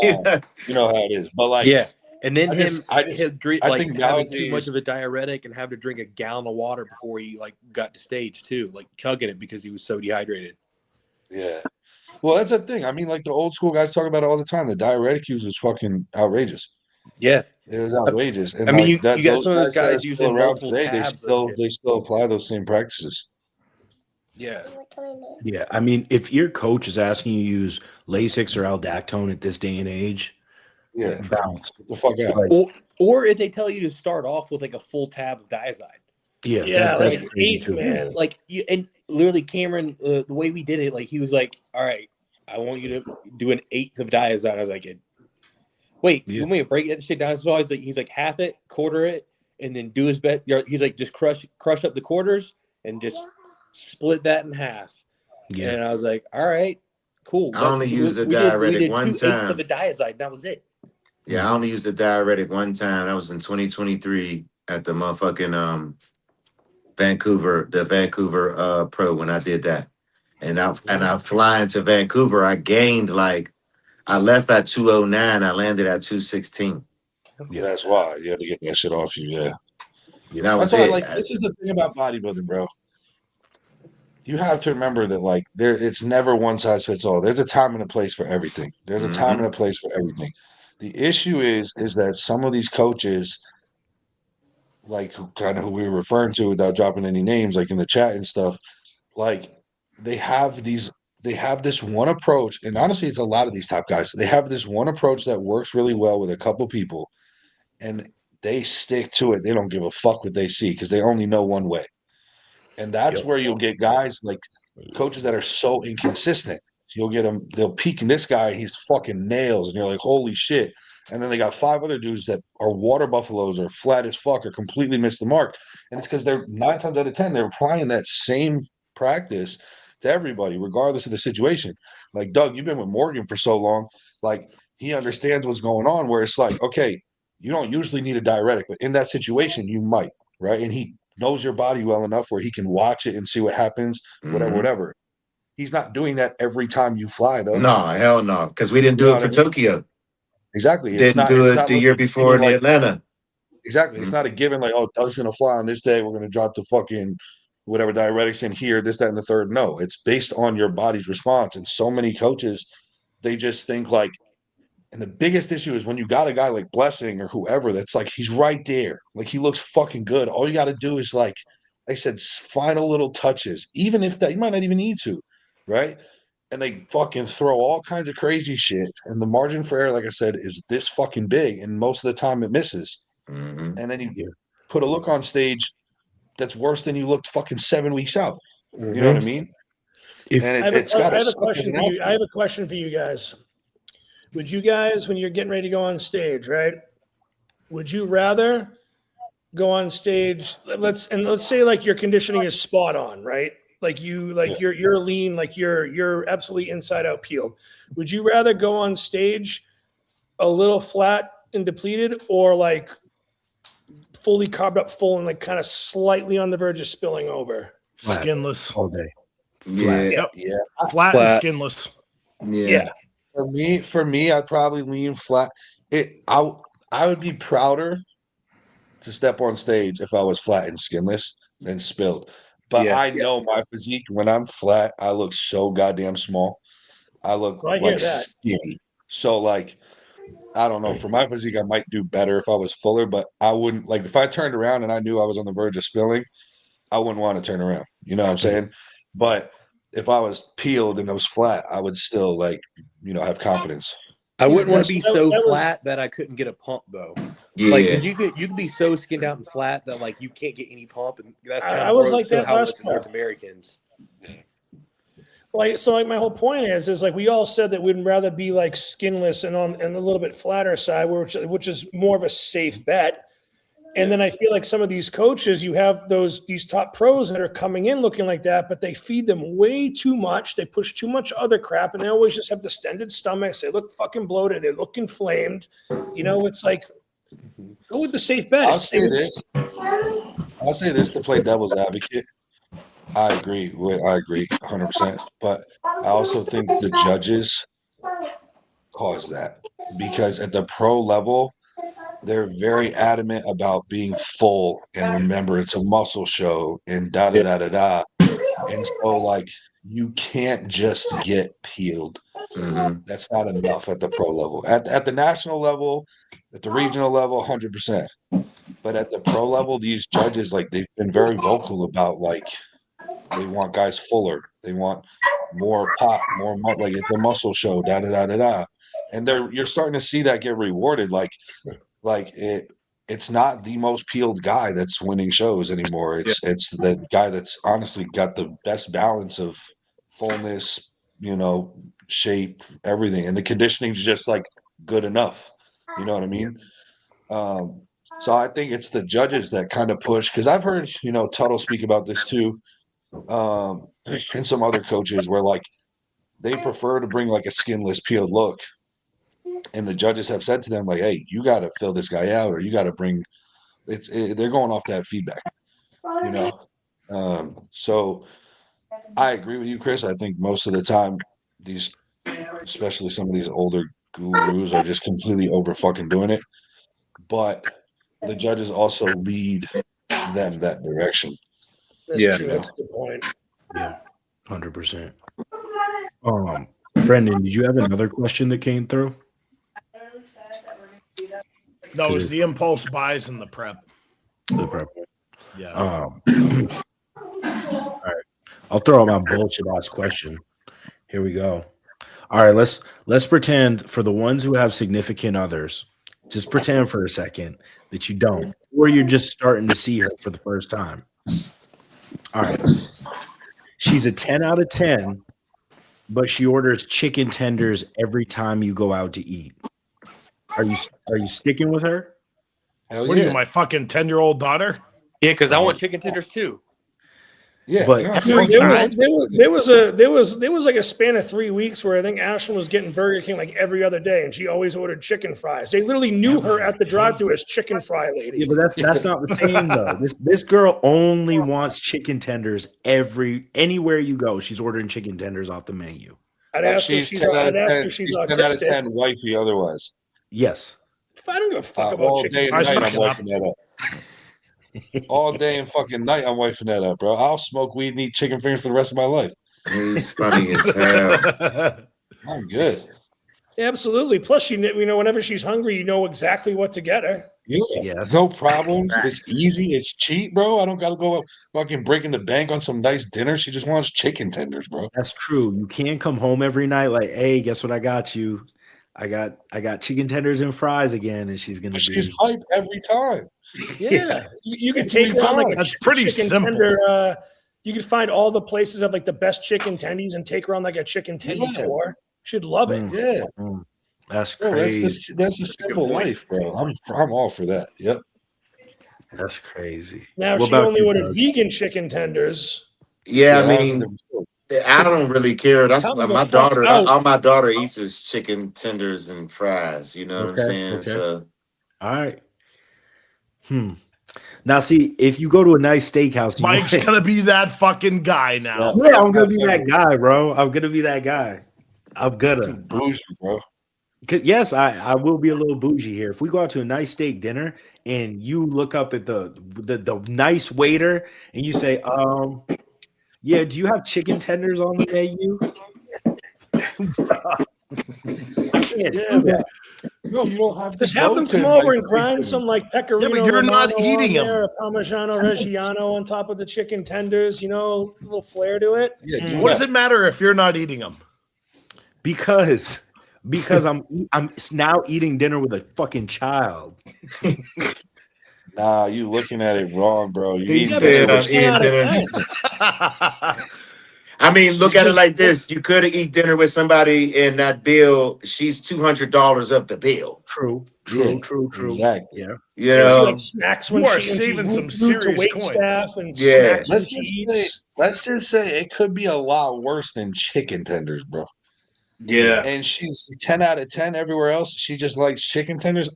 yeah. you know how it is. But like, Yeah, and then I think having too much nowadays, of a diuretic and have to drink a gallon of water before he like got to stage too, like chugging it because he was so dehydrated. yeah. Well, that's the thing. I mean, like the old school guys talk about it all the time. The diuretic use was fucking outrageous. Yeah, It was outrageous, and I mean, like you that, got those some of those guys that are guys still using around multiple today, tabs of shit. they still apply those same practices. Yeah, Yeah, I mean, if your coach is asking you to use Lasix or aldactone at this day and age, Yeah, bounce. get the fuck out. Like, or if they tell you to start off with like a full tab of diazide. yeah, Yeah, that's like crazy eighth too. man. Like you, and literally Cameron, the way we did it, like he was like, "All right, I want you to do an eighth of diazide." I was like, "Wait, Yeah. you want me to break that shit down?" So he's like half it, quarter it, and then do his best. He's like, just crush up the quarters and just split that in half. Yeah. And I was like, "All right, cool." I only used the we diuretic did one 2/8 of time. a diazide. And that was it. Yeah, I only used the diuretic one time. That was in 2023 at the motherfucking Vancouver Pro when I did that. And I flying to Vancouver, I gained like I left at 209, I landed at 216. Yeah. That's why you had to get that shit off you. Yeah, That that's was why. it. Like, this is the thing about bodybuilding, bro. You have to remember that, like, it's never one size fits all. There's a time and a place for everything. There's a time and a place for everything. The issue is that some of these coaches, like who we were referring to without dropping any names, like in the chat and stuff, like they have this one approach, and honestly, it's a lot of these top guys. They have this one approach that works really well with a couple people, and they stick to it. They don't give a fuck what they see because they only know one way. And that's where you'll get guys like coaches that are so inconsistent. You'll get them, they'll peak in this guy, he's fucking nails, and you're like, holy shit. And then they got 5 other dudes that are water buffaloes or flat as fuck or completely miss the mark. And it's because they're 9 times out of 10, they're applying that same practice to everybody, regardless of the situation. Like, Doug, you've been with Morgan for so long, like, he understands what's going on, where it's like, okay, you don't usually need a diuretic, but in that situation, you might, right? And he knows your body well enough where he can watch it and see what happens, whatever. He's not doing that every time you fly, though. No, hell no. Because we didn't You do know it what for I mean? Tokyo. Exactly. Didn't do It's it not the year looking before in like Atlanta. exactly. It's not a given like, oh, Doug's gonna fly on this day. We're gonna drop the fucking whatever diuretics in here, this, that, and the third. No, it's based on your body's response. And so many coaches, they just think like, and the biggest issue is when you got a guy like Blessing or whoever that's like, he's right there. Like, he looks fucking good. All you got to do is, like I said, final little touches, even if that you might not even need to, right? And they fucking throw all kinds of crazy shit. And the margin for error, like I said, is this fucking big. And most of the time it misses. And then you put a look on stage that's worse than you looked fucking 7 weeks out. You know what I mean? If And I it's got to have a suck as question an for you. I athlete. have a question for you guys. Would you guys, when you're getting ready to go on stage, right? Would you rather go on stage? Let's say like your conditioning is spot on, right? Like you're lean, like you're absolutely inside out peeled. Would you rather go on stage a little flat and depleted, or like fully carved up full and like kind of slightly on the verge of spilling over? Flat. Skinless. all day, Yeah. Yep. Yeah. Flat and skinless. Yeah. For me, I'd probably lean flat. I would be prouder to step on stage if I was flat and skinless than spilled. But Yeah. I know my physique when I'm flat, I look so goddamn small. I look Well, I hear like that. skinny. So like, I don't know. For my physique, I might do better if I was fuller, but I wouldn't like if I turned around and I knew I was on the verge of spilling, I wouldn't want to turn around. You know what I'm saying? But if I was peeled and I was flat, I would still like, have confidence. I wouldn't want Yeah, to be so so that was- flat that I couldn't get a pump though. Yeah. Like, cause you could be so skinned out and flat that like you can't get any pump, and that's kind I of was like that how it last was in North fall. Americans. Like my whole point is like we all said that we'd rather be like skinless and on and a little bit flatter side, which is more of a safe bet. And then I feel like some of these coaches, you have these top pros that are coming in looking like that, but they feed them way too much. They push too much other crap, and they always just have distended stomachs. They look fucking bloated. They look inflamed. It's like Go with the safe bet. I'll say this to play devil's advocate. I agree 100%. But I also think the judges cause that because at the pro level, they're very adamant about being full and remember it's a muscle show and da da da da da. And so like you can't just get peeled. Mhm. That's not enough at the pro level. At the national level, at the regional level, 100%. But at the pro level, these judges like they've been very vocal about like they want guys fuller. They want more pop, like it's a muscle show, da da da da da. And you're starting to see that get rewarded. Like it's not the most peeled guy that's winning shows anymore. It's the guy that's honestly got the best balance of fullness, shape, everything. And the conditioning's just like good enough. You know what I mean? So I think it's the judges that kind of push because I've heard, Tuttle speak about this too. And some other coaches where like they prefer to bring like a skinless peeled look. And the judges have said to them, like, hey, you got to fill this guy out or you got to bring they're going off that feedback, you know? So I agree with you, Chris. I think most of the time, especially some of these older gurus are just completely over fucking doing it. But the judges also lead them that direction. That's true. That's a good point. Yeah, 100%. Brendan, did you have another question that came through? No, it's the impulse buys and the prep. The prep. Yeah. All right. I'll throw out my bullshit ass question. Here we go. All right, let's pretend for the ones who have significant others, just pretend for a second that you don't, or you're just starting to see her for the first time. All right. She's a 10 out of 10, but she orders chicken tenders every time you go out to eat. Are you sticking with her? Hell what are you, my fucking 10-year-old daughter? Yeah, because I want chicken tenders too. Yeah, but there was like a span of 3 weeks where I think Ashlyn was getting Burger King like every other day, and she always ordered chicken fries. They literally knew her at the drive-thru as chicken fry lady. Yeah, but that's not the same though. This girl only wants chicken tenders anywhere you go. She's ordering chicken tenders off the menu. I'd ask her if she's 10 out of 10 wifey otherwise. Yes. If I don't give a fuck about all chicken, day and night, I'm wifing that up. All day and fucking night, I'm wifing that up, bro. I'll smoke weed and eat chicken fingers for the rest of my life. He's funny as hell. I'm good. Absolutely. Plus, whenever she's hungry, you know exactly what to get her. Yeah, yes. No problem. It's easy. It's cheap, bro. I don't got to go fucking breaking the bank on some nice dinner. She just wants chicken tenders, bro. That's true. You can't come home every night like, hey, guess what I got you? I got chicken tenders and fries again, and she's hype every time. Yeah, you can take her on like a pretty simple. Tender, you can find all the places of like the best chicken tendies and take her on like a chicken tendy tour. She'd love it. Yeah, that's crazy. That's a simple life, bro. I'm all for that. Yep, that's crazy. Now she only ordered vegan chicken tenders. Yeah, I mean, I don't really care. That's my daughter. All my daughter eats is chicken tenders and fries. You know what I'm saying? Okay. So, all right. Now, see, if you go to a nice steakhouse, Mike's gonna be that fucking guy now. Yeah, I'm gonna be that guy, bro. I'm gonna be that guy. I'm gonna bougie, bro. Yes, I will be a little bougie here. If we go out to a nice steak dinner and you look up at the nice waiter and you say, yeah, do you have chicken tenders on the menu? I can't do that. No, you don't have to. Just have them come over and grind some like pecorino. Yeah, but you're not eating them. A Parmigiano Reggiano on top of the chicken tenders. A little flair to it. Yeah. What does it matter if you're not eating them? Because I'm now eating dinner with a fucking child. Nah, you looking at it wrong, bro. He said I'm eating dinner. I mean, look at it like this. You could eat dinner with somebody in that bill. She's $200 of the bill. True. Exactly. Yeah. You know, like snacks when you are she's saving some serious wait coin. staff and Yeah. snacks when she eats. Let's just say it could be a lot worse than chicken tenders, bro. Yeah. and she's 10 out of 10 everywhere else. She just likes chicken tenders.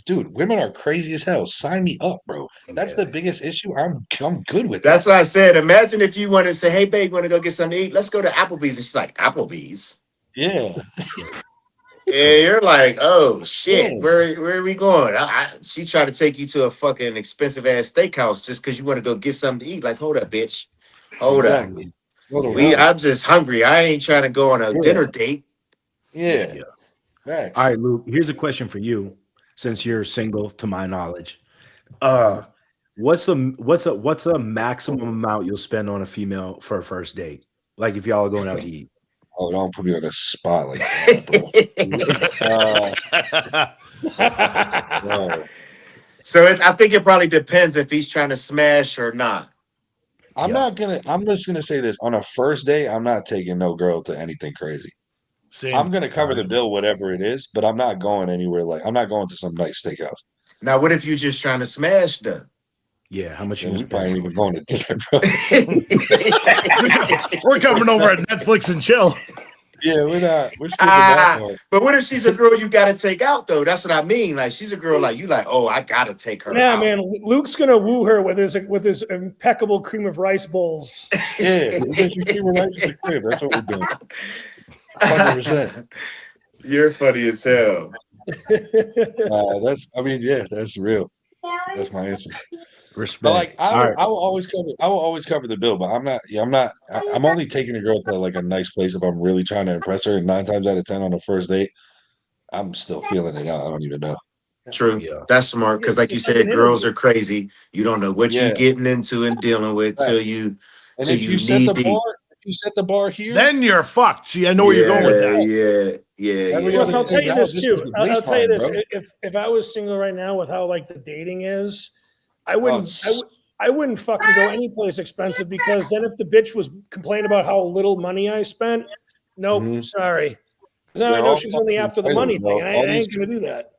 Dude, women are crazy as hell. Sign me up, bro. That's Yeah. the biggest issue. I'm good with That's that. why I said, imagine if you want to say, hey, babe, want to go get something to eat? Let's go to Applebee's. And she's like, Applebee's? Yeah. And you're like, oh, Yeah. shit, where are we going? She tried to take you to a fucking expensive ass steakhouse just because you want to go get something to eat. Like, hold up, bitch. Hold up. Exactly. Go to Yeah. Rhode. I'm just hungry. I ain't trying to go on a Yeah. dinner date. Yeah. Yeah. Facts. All right, Luke. Here's a question for you, since you're single, to my knowledge. What's a maximum amount you'll spend on a female for a first date? Like if y'all are going out to eat. Oh, don't put me on a spot like that, bro. No. So I think it probably depends if he's trying to smash or not. I'm just gonna say this. On a first date, I'm not taking no girl to anything crazy. Same. I'm gonna cover the bill, whatever it is, but I'm not going anywhere. Like I'm not going to some nice steakhouse. Now, what if you're just trying to smash them? Yeah, how much you And gonna we probably ain't spend? even going to dinner, bro. We're coming over at Netflix and chill. Yeah, we're skipping that part. But what if she's a girl you got to take out, though? That's what I mean. Like, she's a girl like you, like, oh, I got to take her Yeah, out. man. Luke's gonna woo her with his impeccable cream of rice bowls. Yeah, we're just keeping right to the crib. That's what we're doing. 100%. You're funny as hell. That's real. That's my answer. Respect. But like All right. I will always cover the bill, but I'm only taking a girl to like a nice place if I'm really trying to impress her. And 9 times out of 10 on the first date, I'm still feeling it out. I don't even know. True. Yeah. That's smart. Because like you It's like said, an girls interview. are crazy. You don't know what Yeah. you're getting into and dealing with till you And till if you you set knee the deep. bar, here, Then you're fucked. See, I know where you're going with that. Every Plus, other I'll tell you now, this this too. is the I'll tell you baseline, this: bro. if I was single right now, with how like the dating is, I wouldn't Oh, I wouldn't fucking go any place expensive, because then if the bitch was complaining about how little money I spent, nope, Mhm. sorry. Because now I They're know all she's only fucking after the entitled, money bro. thing, and I ain't gonna do that.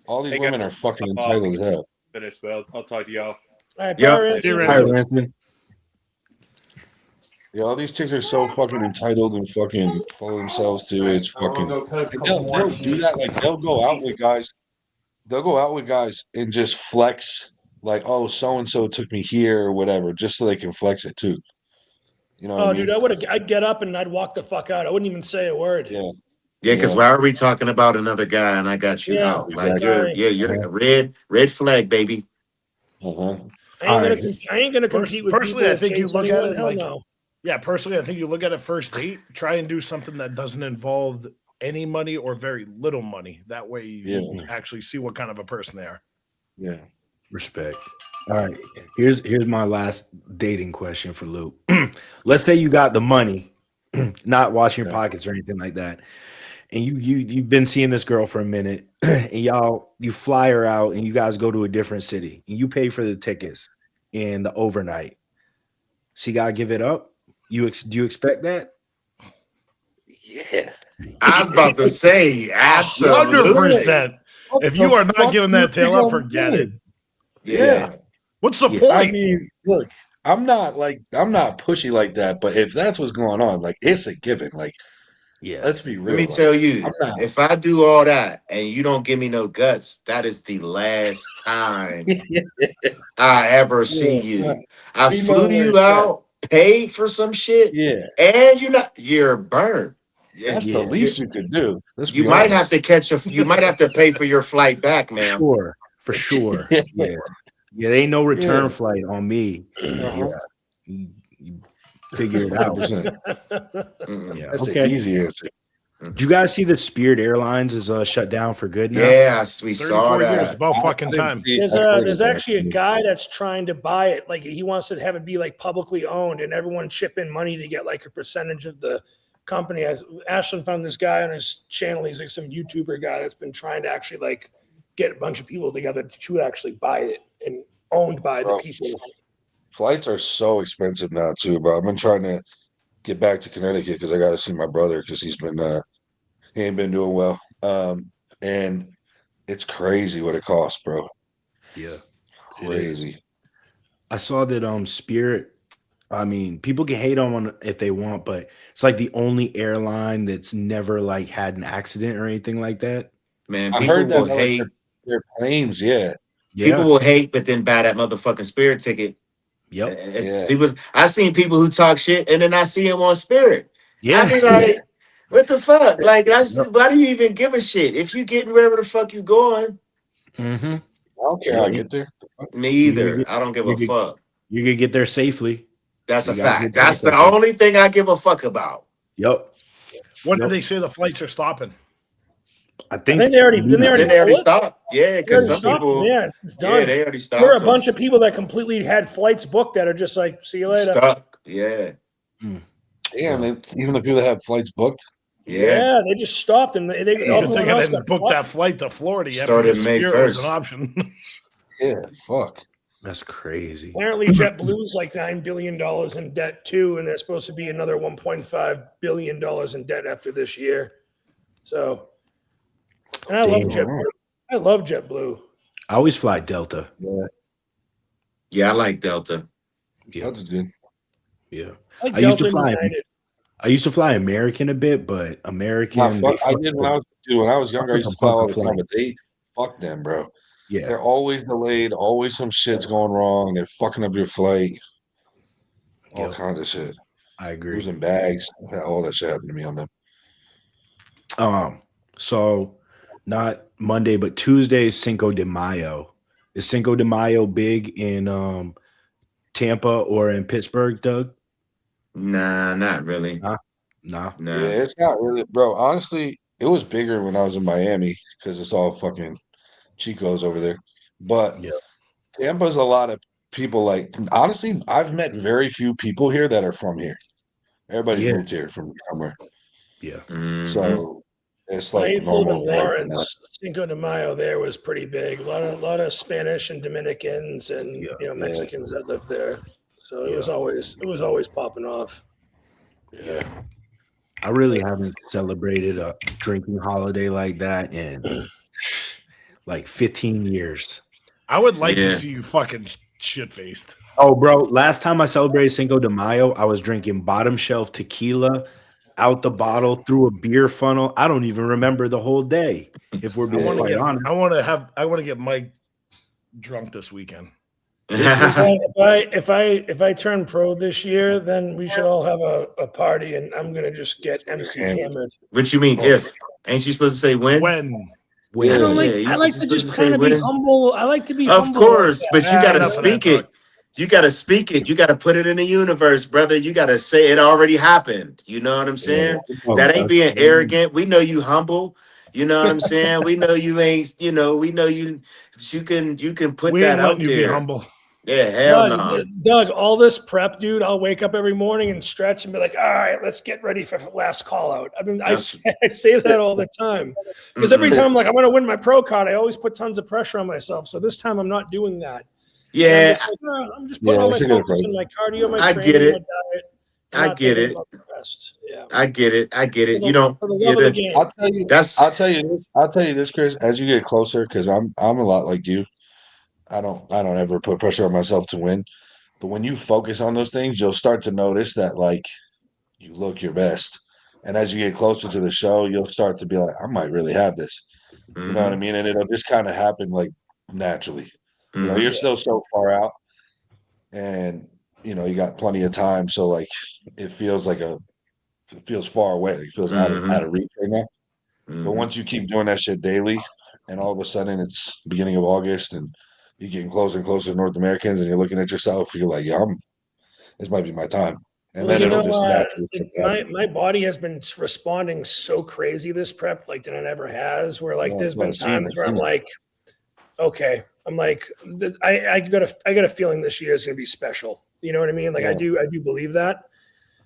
All these Hey, women guys, are fucking I'm off. entitled as hell. Finished, but I'll talk to y'all. All right, Yep. power See answer. you, All Ransom. right, Ransom. Yeah, all these chicks are so fucking entitled and fucking full of themselves too. It's fucking. And they'll do that. Like they'll go out with guys. They'll go out with guys and just flex. Like, oh, so and so took me here or whatever, just so they can flex it too. You know what I Oh, mean? dude, I'd get up and I'd walk the fuck out. I wouldn't even say a word. Yeah. Yeah, because Yeah. why are we talking about another guy and I got you Yeah, out? Like Exactly. you're a red flag, baby. Uh-huh. I ain't gonna compete with Personally, people I that think you chase look at anyone. it Hell like, no. yeah, personally, I think you look at it first date, try and do something that doesn't involve any money or very little money. That way you actually see what kind of a person they are. Yeah. Respect. All right. Here's my last dating question for Luke. Let's say you got the money, not washing your pockets or anything like that, and you've been seeing this girl for a minute, and you fly her out, and you guys go to a different city, and you pay for the tickets and the overnight. She gotta give it up. Do you expect that? Yeah. I was about to say, absolutely. 100%. If you are not giving that tail up, forget it. Yeah. What's the Yeah. point? I mean, look, I'm not pushy like that, but if that's what's going on, like it's a given. Like, Yeah. let's be real. Let me like, tell you, I'm not. if I do all that and you don't give me no guts, that is the last time I ever see you. I we know flew where you it's at. out, paid for some shit, Yeah. and you're burnt. That's the least you could do. Let's You be might honest. you might have to pay for your flight back, For ma'am. sure. For sure. Yeah. Yeah. There ain't no return Yeah. flight on me. Uh-huh. Yeah. You figure it out. 100%. Yeah. That's Okay. an easy answer. Did you guys see that Spirit Airlines is shut down for good now? Yes, we saw 34 years, that. about I fucking didn't time. see- There's I heard there's of that. actually a guy that's trying to buy it. Like he wants to have it be like publicly owned, and everyone chip in money to get like a percentage of the company. As Ashland found this guy on his channel, he's like some YouTuber guy that's been trying to actually like get a bunch of people together to actually buy it and owned by the Bro, people. Flights are so expensive now too, bro. I've been trying to get back to Connecticut because I got to see my brother because he ain't been doing well. And it's crazy what it costs, bro. Yeah. Crazy. I saw that Spirit I mean, people can hate on one if they want, but it's like the only airline that's never like had an accident or anything like that. Man, I people heard that will like hate. their planes, yeah. People Yeah. will hate, but then buy that motherfucking Spirit ticket. Yep. Yeah. People, I seen people who talk shit, and then I see them on Spirit. I Yeah. be like, what the fuck? Like, that's Yep. why do you even give a shit if you getting wherever the fuck you going? Mm-hmm. I don't care how I get there. Me You could either. get I don't give you a could fuck. you could get there safely. That's a You got a fact. good That's chance the of it. only thing I give a fuck about. Yep. When did Yep. they say the flights are stopping? I I think think they already didn't they already Then they already pull it? stopped. Yeah, They because already some stopped them. people, Yeah, it's yeah, done. they already There are stopped a them. bunch of people that completely had flights booked that are just like, see you later. Stuck. Yeah. Damn, Yeah. even the people that have flights booked. Yeah. Yeah, they just stopped and they Good thing everyone I else didn't got book fucked. that flight to Florida yet Started because May Spirit was an 1st. option. Yeah, fuck. That's crazy. Apparently, JetBlue's like $9 billion in debt too, and they're supposed to be another $1.5 billion in debt after this year. So, and I love Damn. JetBlue. I love JetBlue. I always fly Delta. Yeah, Yeah, I like Delta. Yeah. that's good. Yeah. I like I used to Delta and fly United. I used to fly American a bit, but Nah, American fuck. I did when I was younger. I used to fly all the time, but flights. fuck them, bro. Yeah. They're always delayed. Always some shit's going wrong. They're fucking up your flight. All Yep. kinds of shit. I agree. Losing bags. All that shit happened to me on them. So not Monday, but Tuesday is Cinco de Mayo. Is Cinco de Mayo big in Tampa or in Pittsburgh, Doug? Nah, not really. Nah. Nah. Yeah, it's not really, bro. Honestly, it was bigger when I was in Miami because it's all fucking Chicos over there. But Yeah. Tampa's a lot of people like, honestly, I've met very few people here that are from here. Everybody's Yeah. moved here from somewhere. Yeah. Mhm. So it's When I like used to live in normal. Right now. Lawrence, Cinco de Mayo there was pretty big. A lot of Spanish and Dominicans and Yeah. Mexicans that lived there. So it was Yeah. always popping off. Yeah. I really haven't celebrated a drinking holiday like that in like 15 years. I would like Yeah. to see you fucking shit faced. Oh, bro, last time I celebrated Cinco de Mayo, I was drinking bottom shelf tequila out the bottle through a beer funnel. I don't even remember the whole day, if we're I being want to quite get honest. I want to get Mike drunk this weekend. If I turn pro this year, then we should all have a party, and I'm gonna just get MC hammered. What you mean if? Ain't you supposed to say when? When? I don't like. Yeah, I you're like to supposed just to say kind of be when. humble. I like to be Of humble. course, but you gotta enough of that speak it. talk. You gotta speak it. You gotta put it in the universe, brother. You gotta say it already happened. You know what I'm saying? That ain't being arrogant. We know you humble. You know what I'm saying? We know you ain't. We know you. You can put We that ain't letting out you be there. humble. Yeah, hell no. Doug, all this prep, dude. I'll wake up every morning and stretch and be like, "All right, let's get ready for last call out." I mean, I say that all the time because every time I'm like, I'm going to win my pro card, I always put tons of pressure on myself. So this time I'm not doing that. Yeah, I'm just putting all my focus in my cardio, my training, get it. my diet. I get it. Yeah, I get it. I get it. For You don't. the love of the game. I'll tell you this, Chris. As you get closer, because I'm a lot like you. I don't ever put pressure on myself to win. But when you focus on those things, you'll start to notice that like you look your best. And as you get closer to the show, you'll start to be like, I might really have this. You know what I mean? And it'll just kind of happen like naturally. You know, you're still so far out and you got plenty of time. So like it feels far away. Like, it feels out of reach right now. But once you keep doing that shit daily, and all of a sudden it's beginning of August, and you're getting closer and closer to North Americans, and you're looking at yourself, you're like, yeah, this might be my time. And then it'll just naturally. My body has been responding so crazy this prep, like than it ever has. Where like there's been times where I'm like, okay, I'm like, I got a feeling this year is going to be special. You know what I mean? Like I do believe that.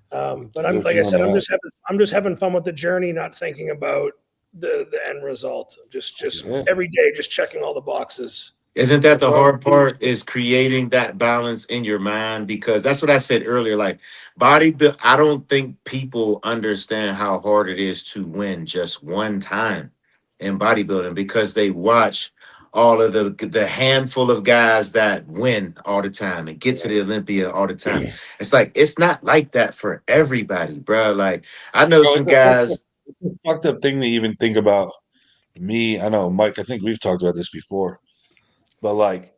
But I'm like I said, I'm just having fun with the journey, not thinking about the end result. Just every day, just checking all the boxes. Isn't that the hard part, is creating that balance in your mind? Because that's what I said earlier. Like bodybuilding, I don't think people understand how hard it is to win just one time in bodybuilding because they watch all of the handful of guys that win all the time and get to the Olympia all the time. It's like it's not like that for everybody, bro. Like I know Bro, some guys. it's a fucked up thing to even think about me. I know, Mike, I think we've talked about this before, but like,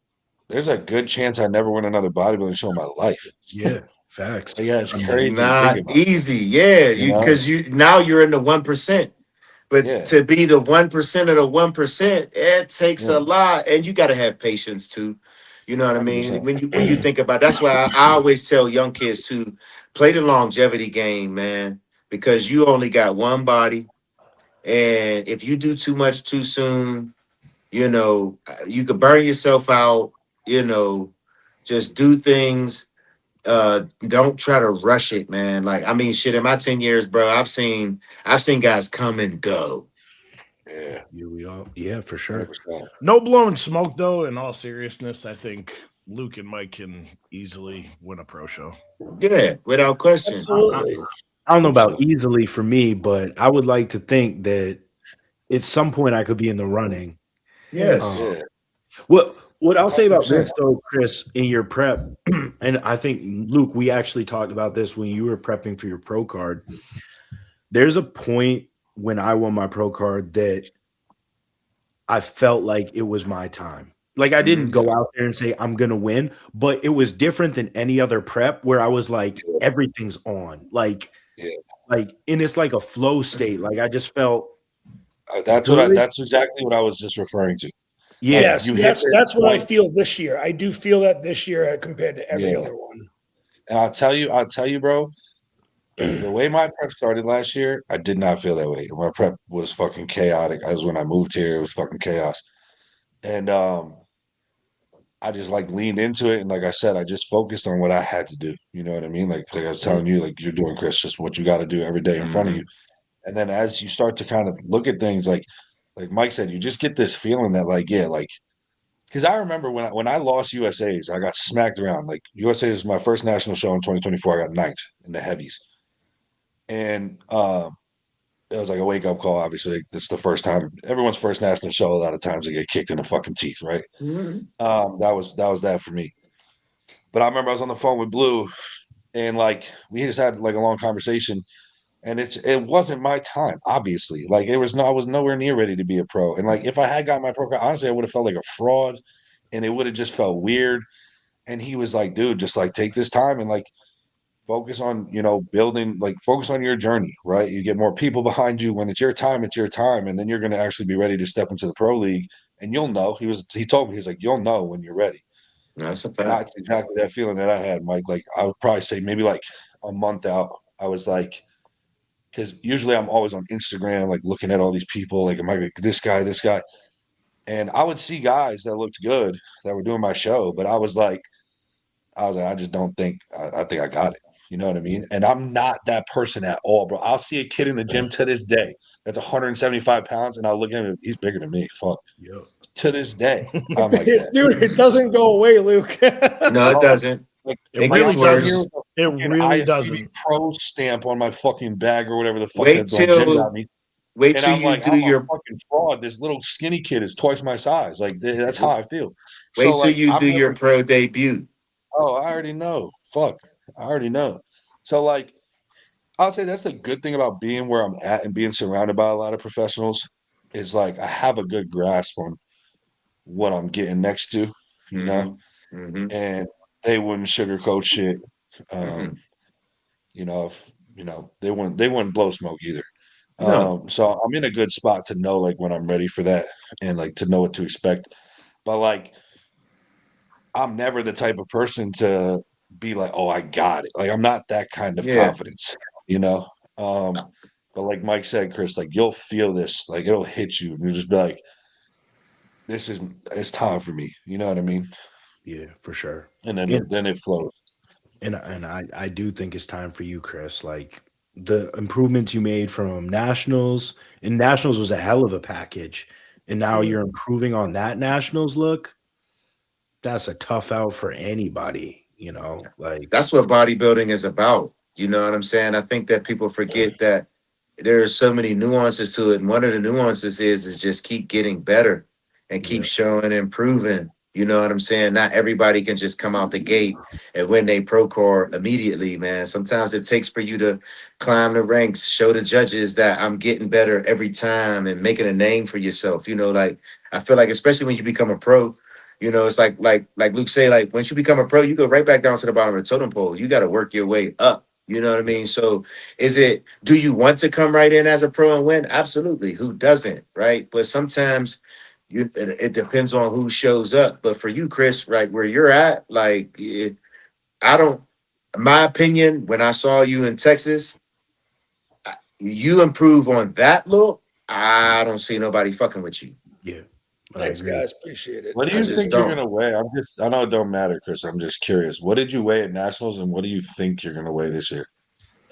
there's a good chance I never win another bodybuilding show in my life. Yeah, facts. Like, yeah, it's I mean, It's crazy to think not about, easy, yeah. you You know? because you now you're in the 1%. But Yeah, to be the 1% of the 1%, it takes yeah, a lot, and you got to have patience too. You know what I mean? 100%. When you think about, that's why I always tell young kids to play the longevity game, man, because you only got one body, and if you do too much too soon, you could burn yourself out. You know, just do things. Don't try to rush it, man. Like I mean, shit. In my 10 years, bro, I've seen guys come and go. Yeah, yeah, for sure. 100%. No blowing smoke though. In all seriousness, I think Luke and Mike can easily win a pro show. Yeah, without question. Absolutely. I don't know Hope so. about easily for me, but I would like to think that at some point I could be in the running. Yes. Yeah, What I'll say about 100%. this though, Chris, in your prep, and I think Luke, we actually talked about this when you were prepping for your pro card. There's a point when I won my pro card that I felt like it was my time. Like I didn't go out there and say I'm gonna win, but it was different than any other prep where I was like, everything's on. Yeah. And it's like a flow state. Like I just felt That's good. that's exactly what I was just referring to. Yeah. Like, Yes, you hit that's what I point. feel this year. I do feel that this year compared to every Yeah. other one. And I'll tell you, bro, the way my prep started last year, I did not feel that way. My prep was fucking chaotic. As when I moved here, it was fucking chaos. And I just like leaned into it, and like I said, I just focused on what I had to do. You know what I mean? Like I was telling you, like you're doing, Chris, just what you got to do every day in front of you. And then as you start to kind of look at things, like Mike said, you just get this feeling that like, yeah, like, because I remember when I lost USA's, I got smacked around. Like USA was my first national show in 2024. I got ninth in the heavies, and it was like a wake up call. Obviously, it's the first time, everyone's first national show. A lot of times they get kicked in the fucking teeth, right? That was that for me. But I remember I was on the phone with Blue, and like we just had like a long conversation, and it wasn't my time. Obviously, like I was nowhere near ready to be a pro. And like if I had got my pro card, honestly, I would have felt like a fraud, and it would have just felt weird. And he was like, dude, just like take this time and like focus on building, like focus on your journey, right? You get more people behind you. When it's your time, and then you're going to actually be ready to step into the pro league, and you'll know. He told me, he's like, you'll know when you're ready. That's a And fact. that's exactly that feeling that I had, Mike. Like I would probably say maybe like a month out, I was like, because usually I'm always on Instagram like looking at all these people, like am I this guy, and I would see guys that looked good that were doing my show, but I was like, I just don't think I think I got it. You know what I mean? And I'm not that person at all, bro. I'll see a kid in the gym to this day that's 175 pounds, and I'll look at him, he's bigger than me. Fuck. Yep. To this day, I'm like that. Dude, it doesn't go away, Luke. No, it doesn't. Like, It It really gets I'm here worse. with It a fucking really IFBB doesn't. pro stamp on my fucking bag or whatever the fuck Wait that gym till got me. wait And till I'm you like, do I'm a your fucking fraud. This little skinny kid is twice my size. Like that's how I feel. So wait till like you I'm do your never. pro debut. Oh, I already know. Fuck, I already know. So like, I'll say that's the good thing about being where I'm at and being surrounded by a lot of professionals is like I have a good grasp on what I'm getting next to, you know, Mm-hmm. Mm-hmm. and they wouldn't sugarcoat shit. Mm-hmm. Um, if they wouldn't blow smoke either. No. So I'm in a good spot to know like when I'm ready for that and like to know what to expect. But like I'm never the type of person to be like, oh, I got it. Like I'm not that kind of Yeah. confidence, you know. But like Mike said, Chris, like you'll feel this, like it'll hit you, and you'll just be like, it's time for me. You know what I mean? Yeah, for sure. And then And then it flows. I do think it's time for you, Chris. Like the improvements you made from nationals, and nationals was a hell of a package. And now you're improving on that nationals look. That's a tough out for anybody, like That's what bodybuilding is about. You know what I'm saying? I think that people forget that there are so many nuances to it. And one of the nuances is just keep getting better and keep showing and improving. You know what I'm saying? Not everybody can just come out the gate and win they pro core immediately, man. Sometimes it takes for you to climb the ranks, show the judges that I'm getting better every time and making a name for yourself. You know, like I feel like especially when you become a pro, you know, it's like Luke say, like once you become a pro, you go right back down to the bottom of the totem pole. You got to work your way up. You know what I mean? So do you want to come right in as a pro and win? Absolutely. Who doesn't? Right. But sometimes it depends on who shows up. But for you, Chris, right where you're at, like I don't, in my opinion, when I saw you in Texas, you improve on that look. I don't see nobody fucking with you. Yeah. Thanks, guys. Appreciate it. What do I you just think you're don't. gonna weigh? I know it don't matter, Chris. I'm just curious. What did you weigh at nationals, and what do you think you're gonna weigh this year?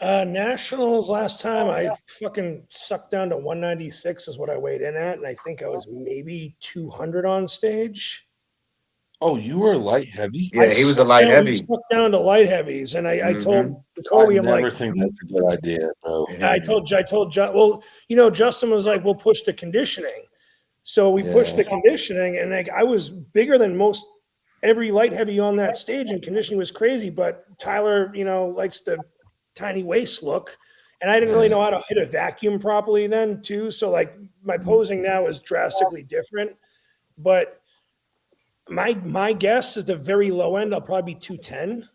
Nationals last time I fucking sucked down to 196 is what I weighed in at, and I think I was maybe 200 on stage. Oh, you were light heavy. Yeah, he was a light We heavy. stuck down to light heavies, and I told Jacoby, I I'm never like, think that's a good idea, bro. I told well, you know, Justin was like, we'll push the conditioning. So we pushed the conditioning, and like I was bigger than most every light heavy on that stage, and conditioning was crazy. But Tyler, you know, likes the tiny waist look, and I didn't really know how to hit a vacuum properly then too. So like my posing now is drastically different. But my guess is the very low end. I'll probably be 210.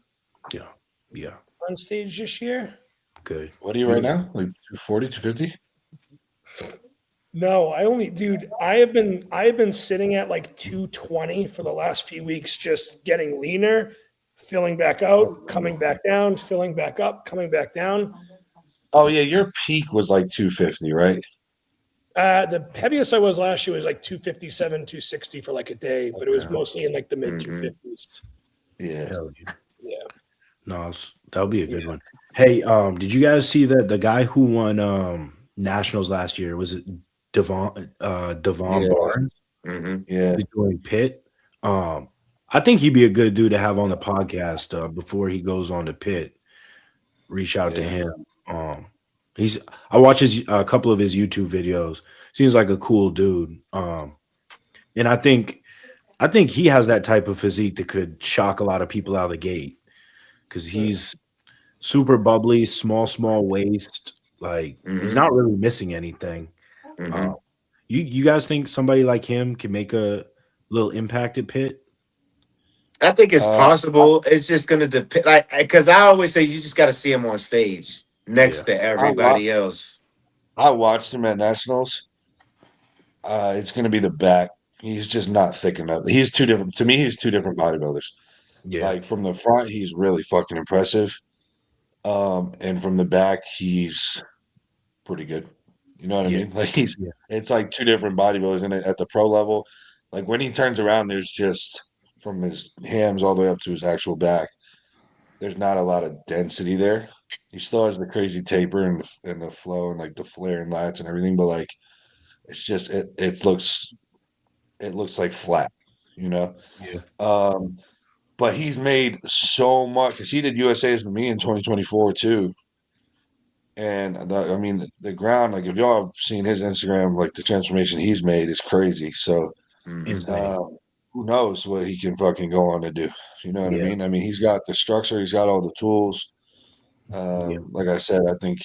Yeah. On stage this year. Good. What are you right now? Like 240, 250? No, I have been sitting at like 220 for the last few weeks, just getting leaner, filling back out, coming back down, filling back up, coming back down. Oh yeah, your peak was like 250, right? The heaviest I was last year was like 257, 260 for like a day, but it was mostly in like the mid 250s. Yeah. Yeah. No, that'll be a good one. Hey, did you guys see that the guy who won nationals last year, was it Devon Barnes? Yeah. He's doing Pitt. I think he'd be a good dude to have on the podcast before he goes on to Pitt. Reach out to him. I watch a couple of his YouTube videos. Seems like a cool dude. And I think he has that type of physique that could shock a lot of people out of the gate, because he's super bubbly, small waist. Like he's not really missing anything. You guys think somebody like him can make a little impact at Pitt? I think it's possible. It's just gonna depend, like, because I always say you just got to see him on stage next to everybody else. I watched him at nationals. It's gonna be the back. He's just not thick enough. He's two different. To me, he's two different bodybuilders. Yeah. Like from the front, he's really fucking impressive. And from the back, he's pretty good. You know what I mean? Like it's like two different bodybuilders. And at the pro level, like when he turns around, there's just from his hams all the way up to his actual back, there's not a lot of density there. He still has the crazy taper and the flow and like the flare and lats and everything, but like it's just it looks like flat, you know. But he's made so much because he did USA's with me in 2024 too. And I mean, the ground, like if y'all have seen his Instagram, like the transformation he's made is crazy. So who knows what he can fucking go on to do? You know what I mean? I mean, he's got the structure, he's got all the tools. Like I said, I think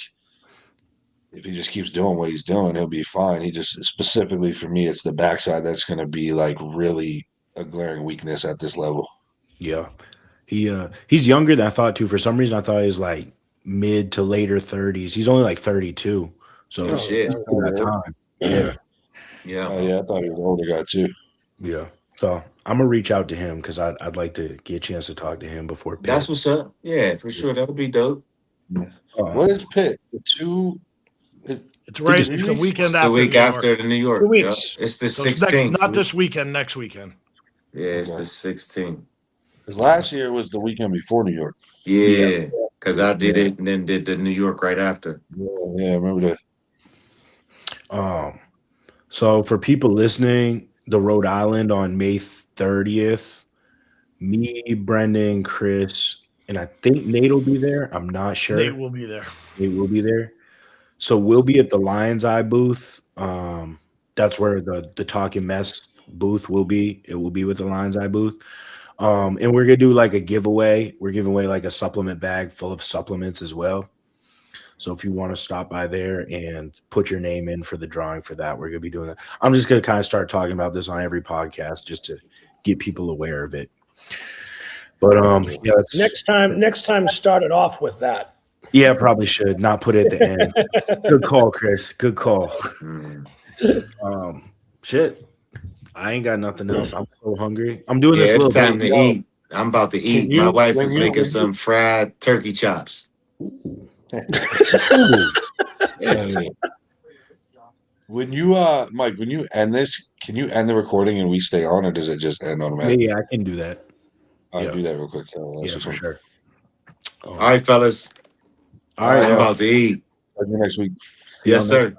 if he just keeps doing what he's doing, he'll be fine. He just specifically for me, it's the backside that's going to be like really a glaring weakness at this level. Yeah. He's younger than I thought too. For some reason, I thought he was like mid to later 30s. He's only like 32. So shit. he's still got time. Yeah. I thought he was an older guy too. Yeah. So I'm gonna reach out to him because I'd like to get a chance to talk to him before Pitt. That's what's up. Yeah, for sure. That would be dope. What is Pitt? It's right. It's the weekend It's after the week New York. after the New York. 2 weeks. It's the So it's 16th. not this weekend, next weekend. Yeah, it's the 16th. Because last year was the weekend before New York. Yeah, because I did it and then did the New York right after. Yeah, I remember that. So for people listening, the Rhode Island on May 30th, me, Brendan, Chris, and I think Nate will be there. I'm not sure. Nate will be there. Nate will be there. So we'll be at the Lion's Eye booth. That's where the Talkin Mess booth will be. It will be with the Lion's Eye booth. And we're gonna do like a giveaway. We're giving away like a supplement bag full of supplements as well. So if you want to stop by there and put your name in for the drawing for that, we're gonna be doing that. I'm just gonna kind of start talking about this on every podcast just to get people aware of it. But yeah, Next time, start it off with that. yeah, probably should not put it at the end. Good call, Chris. Good call. Shit. I ain't got nothing else. I'm so hungry. I'm doing Yeah, this it's little time to bit. eat. I'm about to eat. My wife is making some fried turkey chops. When you Mike, when you end this, can you end the recording and we stay on, or does it just end automatically? Yeah, I can do that. I'll do that real quick. Yeah, for sure. All right, fellas. All right, I'm about to eat. See you next week. Yes, sir.